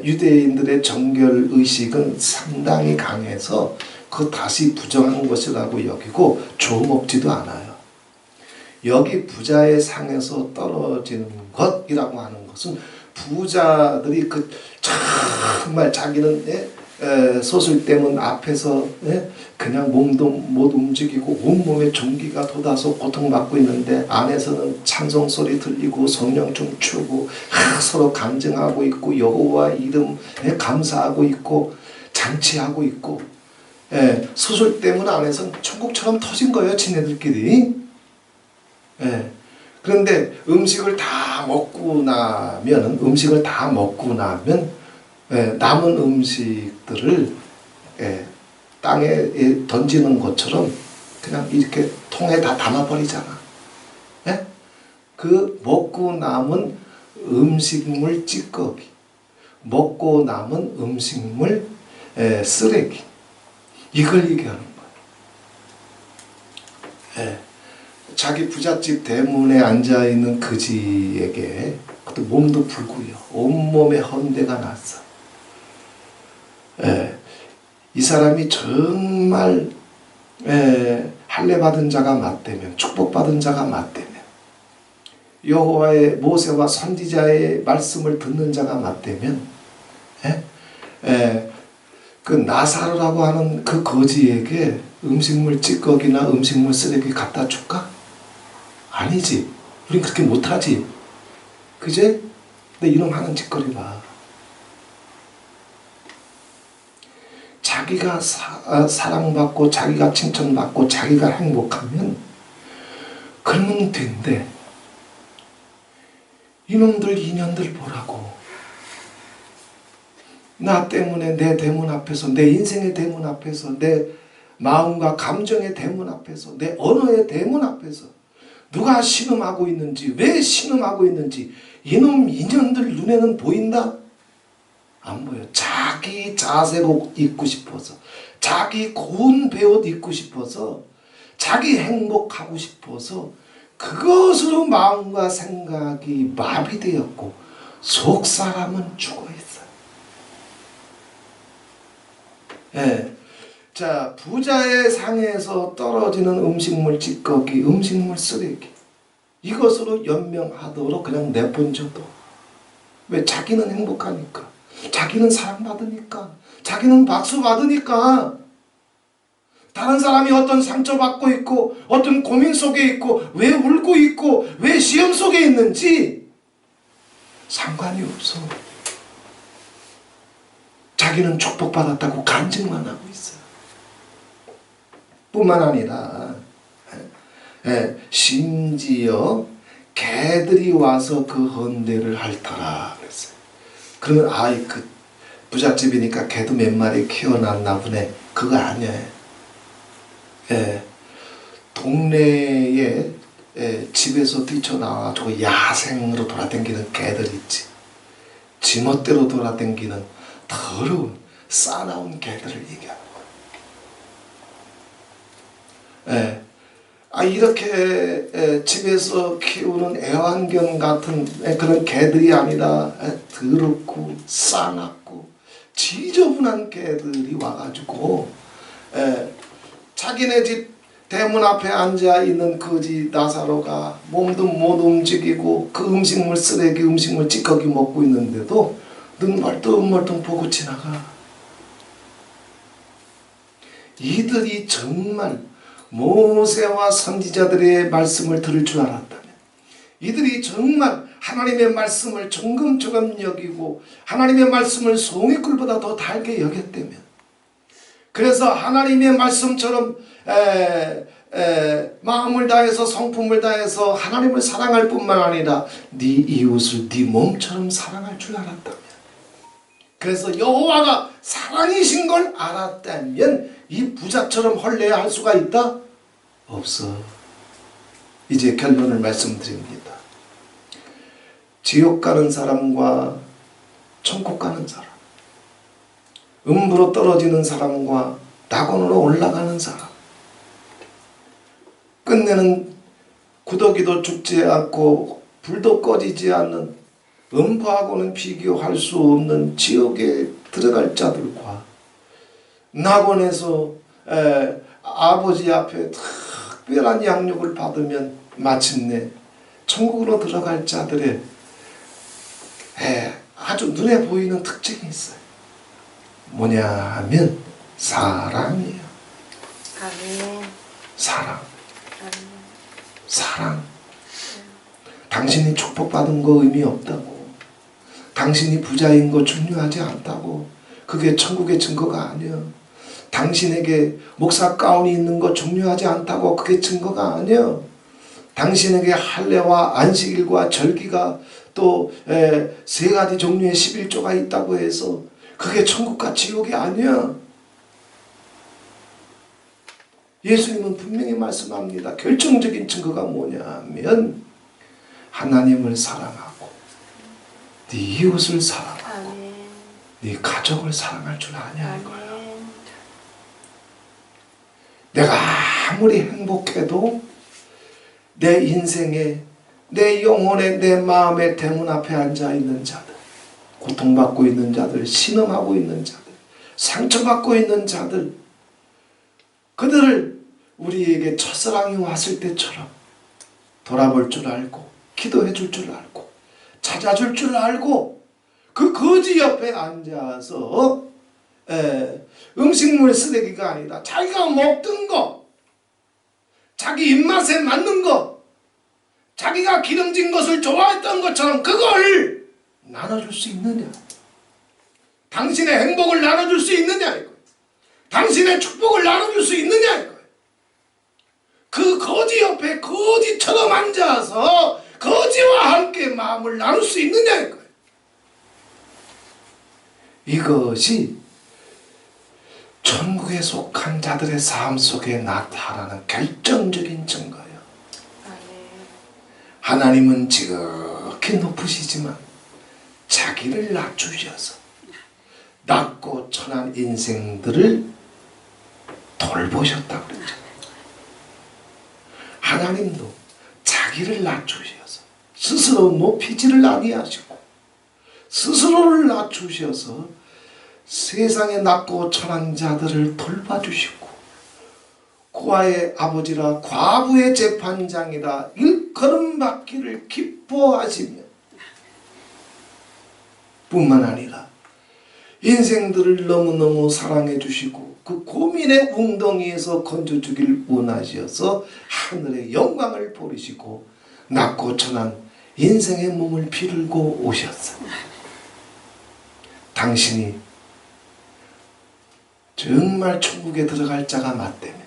유대인들의 정결의식은 상당히 강해서 그거 다시 부정한 것이라고 여기고 주워 먹지도 않아요. 여기 부자의 상에서 떨어지는 것이라고 하는 것은 부자들이 정말 자기는 소슬 대문 앞에서 그냥 몸도 못 움직이고 온몸에 종기가 돋아서 고통받고 있는데 안에서는 찬송 소리 들리고 성령 춤추고 서로 간증하고 있고 여호와 이름에 감사하고 있고 잔치하고 있고 소슬 대문 안에서는 천국처럼 터진 거예요. 지네들끼리. 그런데 음식을 다 먹고 나면 남은 음식들을 땅에 던지는 것처럼 그냥 이렇게 통에 다 담아버리잖아. 그 먹고 남은 음식물 찌꺼기, 먹고 남은 음식물 쓰레기, 이걸 얘기하는 거야. 자기 부잣집 대문에 앉아있는 그지에게 그것도 몸도 불구요 온몸에 헌대가 났어. 이 사람이 정말 할례받은 자가 맞다면, 축복받은 자가 맞다면, 여호와의 모세와 선지자의 말씀을 듣는 자가 맞다면 그 나사로라고 하는 그 거지에게 음식물 찌꺼기나 음식물 쓰레기 갖다 줄까? 아니지. 우린 그렇게 못하지. 그제? 근데 이놈 하는 짓거리 봐. 자기가 사랑받고 자기가 칭찬받고 자기가 행복하면 그러면 된대. 이놈들 인연들 보라고. 나 때문에 내 대문 앞에서, 내 인생의 대문 앞에서, 내 마음과 감정의 대문 앞에서, 내 언어의 대문 앞에서 누가 신음하고 있는지, 왜 신음하고 있는지 이놈 인연들 눈에는 보인다? 안 보여. 자기 자색 입고 싶어서, 자기 고운 배옷 입고 싶어서, 자기 행복하고 싶어서 그것으로 마음과 생각이 마비되었고 속 사람은 죽어있어요. 자, 부자의 상에서 떨어지는 음식물 찌꺼기, 음식물 쓰레기, 이것으로 연명하도록 그냥 내본져도. 왜? 자기는 행복하니까, 자기는 사랑받으니까, 자기는 박수 받으니까. 다른 사람이 어떤 상처받고 있고 어떤 고민 속에 있고 왜 울고 있고 왜 시험 속에 있는지 상관이 없어. 자기는 축복받았다고 간증만 하고 있어요. 뿐만 아니라 심지어 개들이 와서 그 헌대를 핥더라 그랬어요. 그러면 아이 그 부잣집이니까 개도 몇 마리 키워놨나 보네. 그거 아니에요. 동네에 집에서 뛰쳐나와가지고 야생으로 돌아다니는 개들 있지. 지멋대로 돌아다니는 더러운 싸나운 개들을 얘기하는 거예요. 이렇게 집에서 키우는 애완견 같은 그런 개들이 아니라 더럽고 싸납고 지저분한 개들이 와가지고 자기네 집 대문 앞에 앉아있는 거지 나사로가 몸도 못 움직이고 그 음식물 쓰레기 음식물 찌꺼기 먹고 있는데도 눈 멀뚱멀뚱 보고 지나가. 이들이 정말 모세와 선지자들의 말씀을 들을 줄 알았다면, 이들이 정말 하나님의 말씀을 정금처럼 여기고 하나님의 말씀을 송이꿀보다 더 달게 여겼다면, 그래서 하나님의 말씀처럼 마음을 다해서 성품을 다해서 하나님을 사랑할 뿐만 아니라 네 이웃을 네 몸처럼 사랑할 줄 알았다면, 그래서 여호와가 사랑이신 걸 알았다면 이 부자처럼 헐레야 할 수가 있다? 없어. 이제 결론을 말씀드립니다. 지옥 가는 사람과 천국 가는 사람, 음부로 떨어지는 사람과 낙원으로 올라가는 사람, 끝내는 구더기도 죽지 않고 불도 꺼지지 않는 음부하고는 비교할 수 없는 지옥에 들어갈 자들과 낙원에서 아버지 앞에 특별한 양육을 받으면 마침내 천국으로 들어갈 자들의 아주 눈에 보이는 특징이 있어요. 뭐냐 하면 사랑이에요. 아멘. 사랑. 아멘. 사랑. 당신이 축복받은 거 의미 없다고, 당신이 부자인 거 중요하지 않다고, 그게 천국의 증거가 아니야. 당신에게 목사 가운이 있는 거 중요하지 않다고, 그게 증거가 아니야. 당신에게 할례와 안식일과 절기가 또 세 가지 종류의 11조가 있다고 해서 그게 천국과 지옥이 아니야. 예수님은 분명히 말씀합니다. 결정적인 증거가 뭐냐 하면 하나님을 사랑하고 네 이웃을 사랑하고 네 가족을 사랑할 줄 아냐 이거야. 내가 아무리 행복해도 내 인생에, 내 영혼에, 내 마음의 대문 앞에 앉아있는 자들, 고통받고 있는 자들, 신음하고 있는 자들, 상처받고 있는 자들, 그들을 우리에게 첫사랑이 왔을 때처럼 돌아볼 줄 알고 기도해 줄 줄 알고 찾아줄 줄 알고 그 거지 옆에 앉아서 음식물 쓰레기가 아니라 자기가 먹던 거, 자기 입맛에 맞는 거, 자기가 기름진 것을 좋아했던 것처럼 그걸 나눠줄 수 있느냐, 당신의 행복을 나눠줄 수 있느냐 이거예요. 당신의 축복을 나눠줄 수 있느냐 이거예요. 그 거지 옆에 거지처럼 앉아서 거지와 함께 마음을 나눌 수 있느냐 이거예요. 이것이 천국에 속한 자들의 삶 속에 나타나는 결정적인 증거예요. 하나님은 지극히 높으시지만 자기를 낮추셔서 낮고 천한 인생들을 돌보셨다고 그랬죠. 하나님도 자기를 낮추셔서 스스로 높이지를 아니하시고 스스로를 낮추셔서 세상에 낮고 천한 자들을 돌봐주시고 고아의 아버지라 과부의 재판장이라 일컬음 받기를 기뻐하시며 뿐만 아니라 인생들을 너무너무 사랑해 주시고 그 고민의 웅덩이에서 건져주길 원하셔서 하늘의 영광을 보이시고 낮고 천한 인생의 몸을 비르고 오셨어요. 당신이 정말 천국에 들어갈 자가 맞다면,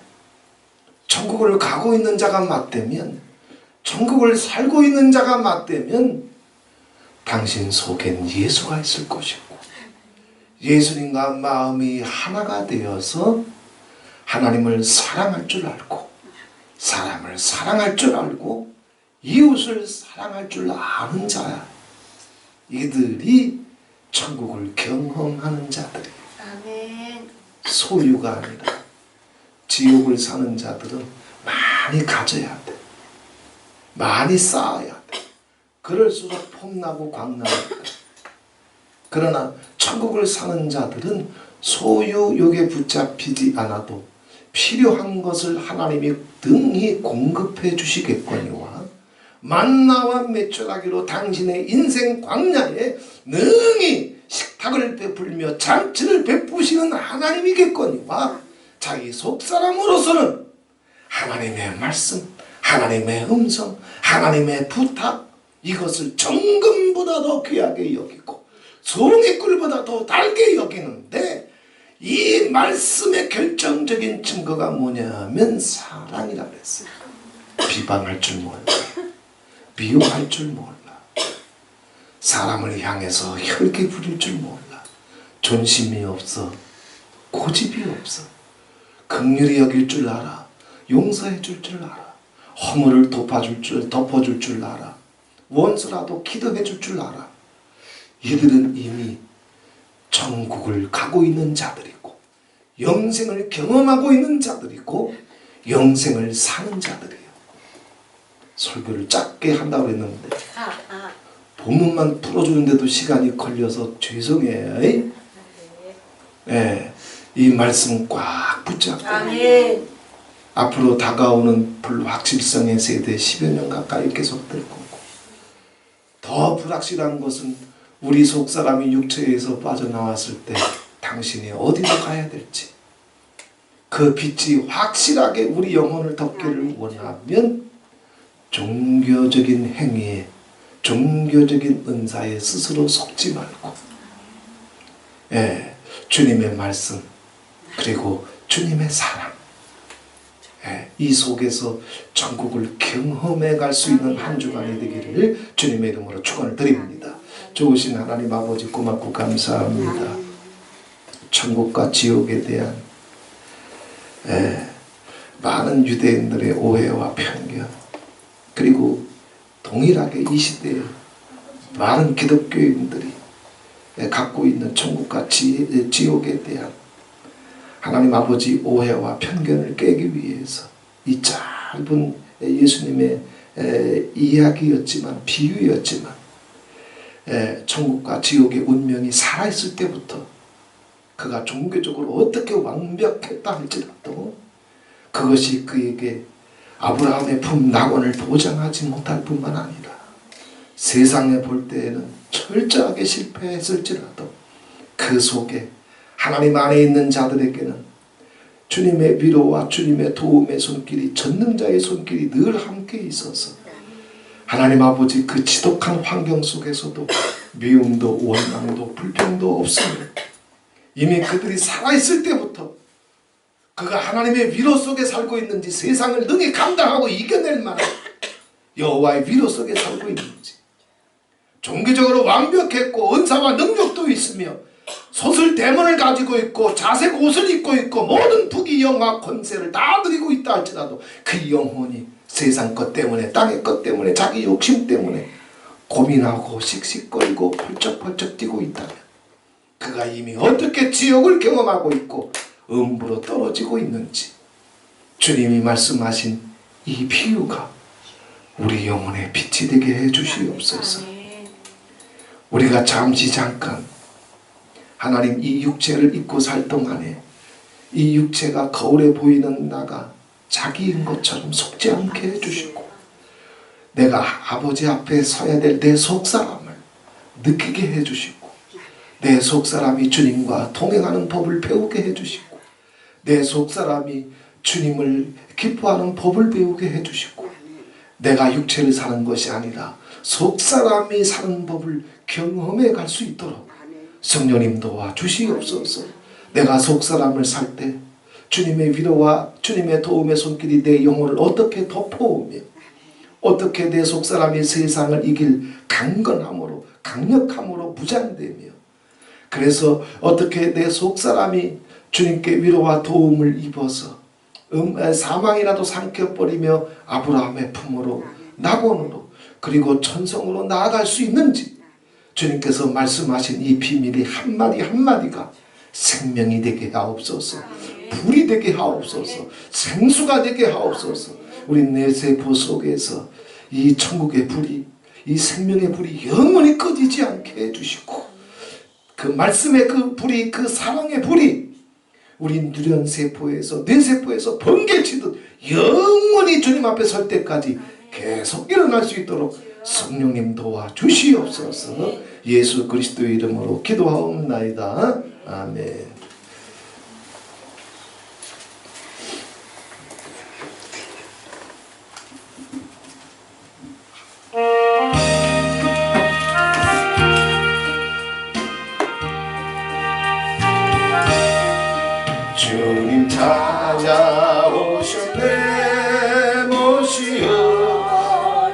천국을 가고 있는 자가 맞다면, 천국을 살고 있는 자가 맞다면 당신 속엔 예수가 있을 것이고 예수님과 마음이 하나가 되어서 하나님을 사랑할 줄 알고 사람을 사랑할 줄 알고 이웃을 사랑할 줄 아는 자야. 이들이 천국을 경험하는 자들이에요. 아멘. 소유가 아니라. 지옥을 사는 자들은 많이 가져야 돼. 많이 쌓아야 돼. 그럴수록 폼나고 광나니까. 그러나 천국을 사는 자들은 소유욕에 붙잡히지 않아도 필요한 것을 하나님이 등히 공급해 주시겠거니와 만나와 메추라기로 당신의 인생 광야에 능히 식탁을 베풀며 잔치를 베푸시는 하나님이겠거니와 자기 속사람으로서는 하나님의 말씀, 하나님의 음성, 하나님의 부탁, 이것을 정금보다 더 귀하게 여기고 송이꿀보다 더 달게 여기는데, 이 말씀의 결정적인 증거가 뭐냐면 사랑이라 그랬어요. 비방할 줄 몰라, 미워할 줄 몰라, 사람을 향해서 혈기 부릴 줄 몰라, 존심이 없어, 고집이 없어, 긍휼히 여길 줄 알아, 용서해 줄 줄 알아, 허물을 덮어줄 줄 알아, 원수라도 기도해 줄 알아. 이들은 이미 천국을 가고 있는 자들이고 영생을 경험하고 있는 자들이고 영생을 사는 자들이에요. 설교를 짧게 한다고 했는데 본문만 풀어주는데도 시간이 걸려서 죄송해요. 네, 이 말씀 꽉 붙잡고 아멘. 앞으로 다가오는 불확실성의 세대 10여 년 가까이 계속될 거고, 더 불확실한 것은 우리 속사람이 육체에서 빠져나왔을 때 당신이 어디로 가야 될지, 그 빛이 확실하게 우리 영혼을 덮기를 원하면 종교적인 행위에, 종교적인 은사에 스스로 속지 말고, 주님의 말씀 그리고 주님의 사랑, 이 속에서 천국을 경험해 갈 수 있는 한 주간이 되기를 주님의 이름으로 축원을 드립니다. 좋으신 하나님 아버지 고맙고 감사합니다. 천국과 지옥에 대한 많은 유대인들의 오해와 편견, 그리고 동일하게 이 시대에 많은 기독교인들이 갖고 있는 천국과 지옥에 대한 하나님 아버지 오해와 편견을 깨기 위해서 이 짧은 예수님의 이야기였지만, 비유였지만, 천국과 지옥의 운명이 살아있을 때부터 그가 종교적으로 어떻게 완벽했다 할지라도 그것이 그에게 아브라함의 품 낙원을 보장하지 못할 뿐만 아니라 세상에 볼 때에는 철저하게 실패했을지라도 그 속에 하나님 안에 있는 자들에게는 주님의 위로와 주님의 도움의 손길이, 전능자의 손길이 늘 함께 있어서 하나님 아버지 그 지독한 환경 속에서도 미움도 원망도 불평도 없으며 이미 그들이 살아있을 때부터 그가 하나님의 위로 속에 살고 있는지, 세상을 능히 감당하고 이겨낼 만한 여호와의 위로 속에 살고 있는지, 종교적으로 완벽했고 은사와 능력도 있으며 솟을 대문을 가지고 있고 자색 옷을 입고 있고 모든 부귀 영화 권세를 다 드리고 있다 할지라도 그 영혼이 세상 것 때문에, 땅의 것 때문에, 자기 욕심 때문에 고민하고 씩씩거리고 펄쩍펄쩍 뛰고 있다면 그가 이미 어떻게 지옥을 경험하고 있고 음부로 떨어지고 있는지, 주님이 말씀하신 이 비유가 우리 영혼의 빛이 되게 해주시옵소서. 우리가 잠깐 하나님 이 육체를 입고 살 동안에 이 육체가 거울에 보이는 나가 자기인 것처럼 속지 않게 해주시고, 내가 아버지 앞에 서야 될 내 속사람을 느끼게 해주시고, 내 속사람이 주님과 동행하는 법을 배우게 해주시고 내 속사람이 주님을 기뻐하는 법을 배우게 해주시고 내가 육체를 사는 것이 아니라 속사람이 사는 법을 경험해 갈 수 있도록 성령님 도와주시옵소서. 내가 속사람을 살 때 주님의 위로와 주님의 도움의 손길이 내 영혼을 어떻게 덮어오며 어떻게 내 속사람이 세상을 이길 강건함으로 강력함으로 무장되며 그래서 어떻게 내 속사람이 주님께 위로와 도움을 입어서 사망이라도 삼켜버리며 아브라함의 품으로 낙원으로 그리고 천성으로 나아갈 수 있는지 주님께서 말씀하신 이 비밀이 한마디 한마디가 생명이 되게 하옵소서. 불이 되게 하옵소서. 생수가 되게 하옵소서. 우리 뇌세포 속에서 이 천국의 불이 이 생명의 불이 영원히 꺼지지 않게 해주시고 그 말씀의 그 불이 그 사랑의 불이 우리 누련세포에서 뇌세포에서 번개치듯 영원히 주님 앞에 설 때까지 계속 일어날 수 있도록 성령님 도와주시옵소서. 예수 그리스도의 이름으로 기도하옵나이다. 아멘. 주님 찾아오셨네 모시어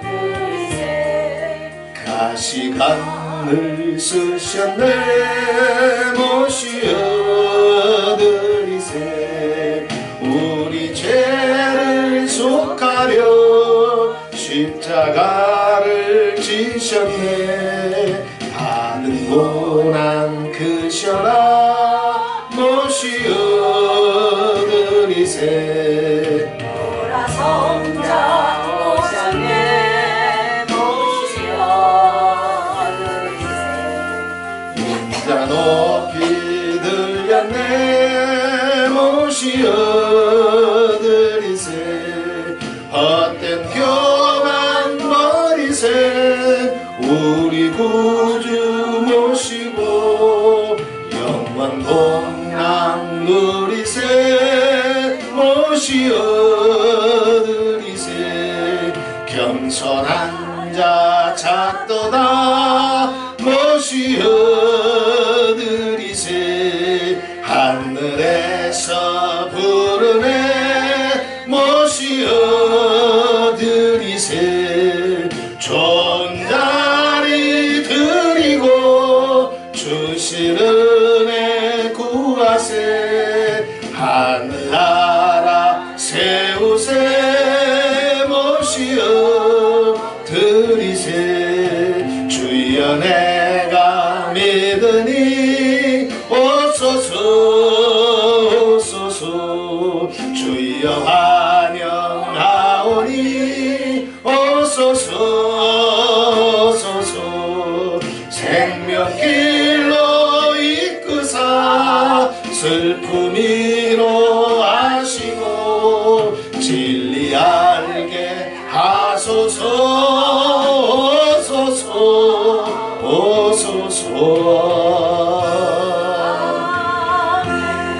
가시관을 쓰셨네 모시어 드리세 우리 죄를 속하려 십자가를 지셨네 받은 고난 크셔라 모시어 드리세 돌아성자 오셨네 모시어 드리세 인자 높이 들렸네 모시어 드리세 헛된 교만 버리세 우리 구주 모시고 영원 복락 누리세 모시어 드리세 겸손한 자 찾도다 모시어 드리세 하늘에서 부르네 모시어 드리세 좋은 자리 드리고 주실 은혜 구하세 하늘나라 세우세 모시어 드리세 주여 내가 믿으니 오소서 오소서 주여 환영하오니 오소서 오소서 생명길로 이끄사 슬픔이